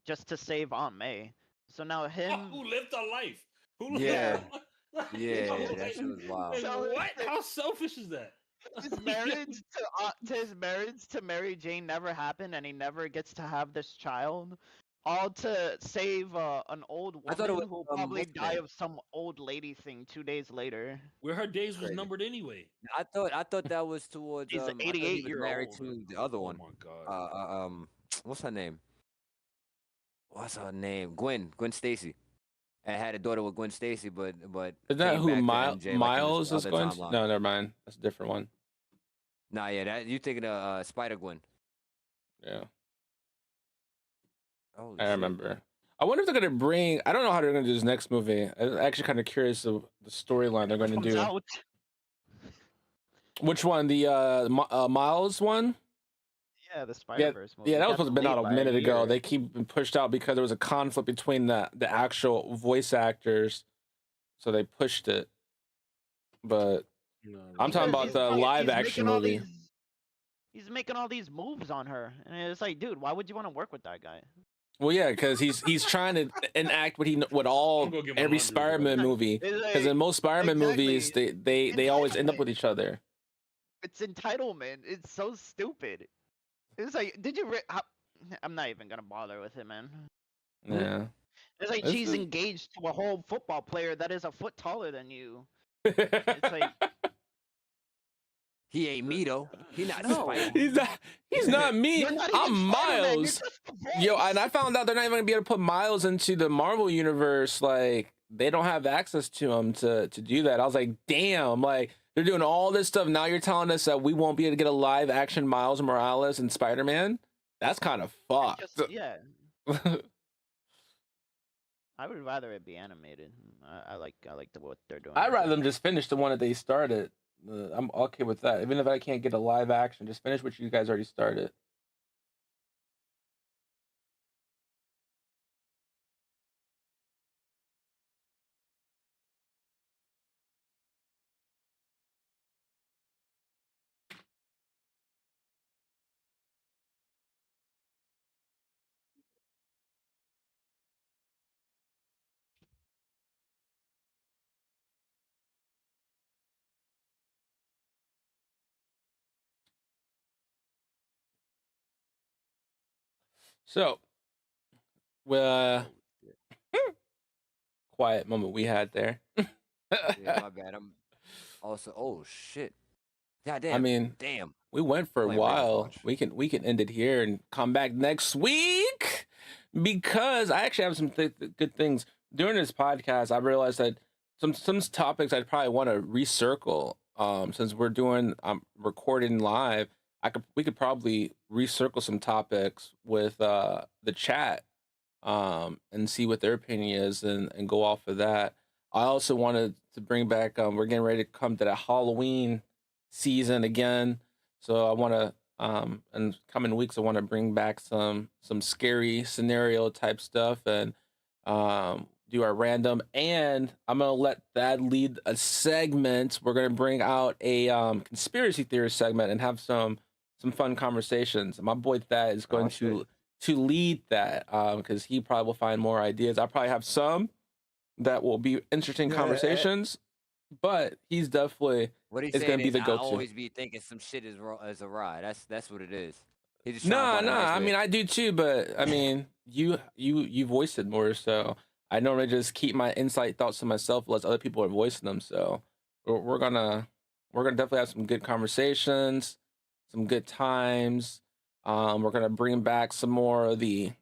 just to save Aunt May. So now him, Who lived a life? Who Yeah. lived a life? Yeah, Like, that shit was wild. like, So what? it's- How selfish is that? his marriage to Mary Jane never happened, and he never gets to have this child. All to save an old I thought it woman was, who'll probably what's her die name? of some old lady thing 2 days later. Where her days was Crazy. numbered anyway. I thought that was towards He's I thought he 88 was year married old. to the other Oh one. my god. What's her name? What's her name? Gwen Stacy. And had a daughter with Gwen Stacy, but Is that came who back to MJ like in this Miles is other going to? timeline. No, never mind. That's a different one. Nah, yeah, that you thinking of Spider Gwen? Yeah, Holy I shit. remember. I wonder if they're gonna bring. I don't know how they're gonna do this next movie. I'm actually kind of curious of the storyline they're gonna Comes do. out. Which one? The Miles one? Yeah, the Spider Yeah, Verse movie. yeah, that was Got supposed to have been delayed out a by minute ago. year. They keep being pushed out because there was a conflict between the actual voice actors, so they pushed it. But No, I'm talking Because about the live action movie. He's making all these moves on her, and it's like, dude, why would you want to work with that guy? Well, yeah, because he's trying to enact what all I'm gonna get my every laundry Spider-Man done. movie. It's Because like, in most Spider-Man movies, exactly. they always end up Entitlement. with each other. It's entitlement. It's so stupid. It's like, did you? I'm not even gonna bother with it, man. Yeah. It's like This she's is- engaged to a whole football player that is a foot taller than you. It's like, He ain't me though. He not No. Spider. he's not me. you're not I'm even Spider-Man, you're Miles. just the Yo, voice. and I found out they're not even gonna be able to put Miles into the Marvel universe. Like they don't have access to him to do that. I was like, damn, like they're doing all this stuff. Now you're telling us that we won't be able to get a live action Miles Morales and Spider-Man? That's kind of fucked. Yeah. I would rather it be animated. I like what they're doing. I'd with rather it. them just finish the one that they started. I'm okay with that. Even if I can't get a live action, just finish what you guys already started. So, well, quiet moment we had there. Yeah, my bad. I'm also. Oh shit. God damn. I mean, damn. we went for a Playing Raiders while. Watch. We can end it here and come back next week because I actually have some good things during this podcast. I realized that some topics I'd probably want to recircle. Since we're doing recording live, we could probably recircle some topics with the chat and see what their opinion is and go off of that. I also wanted to bring back we're getting ready to come to the Halloween season again. So I want to in coming weeks I want to bring back some scary scenario type stuff and do our random, and I'm going to let Thad lead a segment. We're going to bring out a conspiracy theory segment and have some fun conversations. My boy Thad is going to lead that because he probably will find more ideas. I probably have some that will be interesting conversations, but he's definitely What he's is saying gonna be is the I go-to. always be thinking some shit is awry. That's what it is. He just No, trying to find a nice I way. mean I do too, but I mean you voiced it more, so I normally just keep my insight thoughts to myself unless other people are voicing them. So we're gonna definitely have some good conversations, some good times. We're gonna bring back some more of the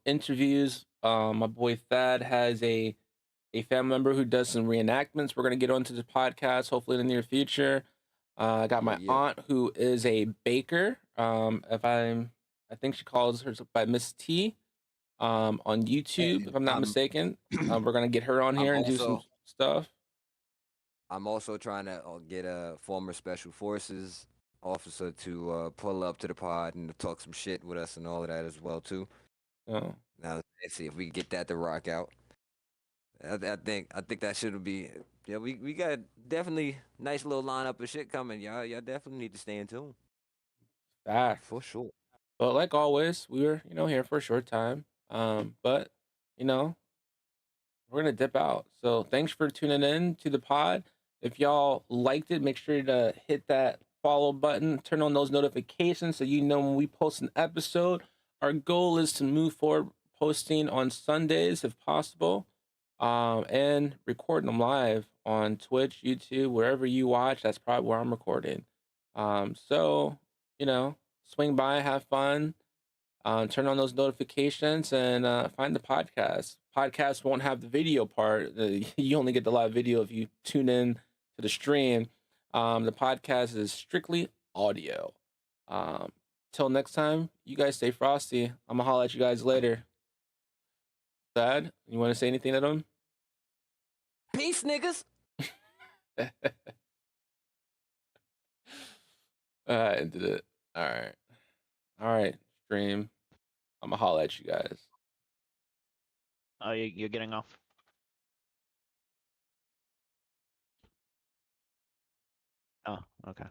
interviews. My boy Thad has a family member who does some reenactments. We're gonna get onto the podcast hopefully in the near future. I got my aunt who is a baker. I think she calls herself by Miss T. On YouTube, if I'm not mistaken. We're gonna get her on here and do some stuff. I'm also trying to get a former special forces officer to pull up to the pod and talk some shit with us and all of that as well too. Oh. Now let's see if we can get that to rock out. I think that should be. Yeah, we got definitely nice little lineup of shit coming. Y'all definitely need to stay in tune. Fact. For sure. But like always, we were here for a short time. But we're gonna dip out. So thanks for tuning in to the pod. If y'all liked it, make sure to hit that follow button, turn on those notifications so you know when we post an episode. Our goal is to move forward posting on Sundays if possible, and recording them live on Twitch, YouTube, wherever you watch. That's probably where I'm recording. So swing by, have fun, turn on those notifications, and find the podcast. Podcast won't have the video part. You only get the live video if you tune in to the stream. The podcast is strictly audio. Till next time, you guys stay frosty. I'm gonna holla at you guys later. Thad, you want to say anything to them? Peace, niggas. Ended it. All right, stream. I'm gonna holla at you guys. Oh, you're getting off. Oh, okay.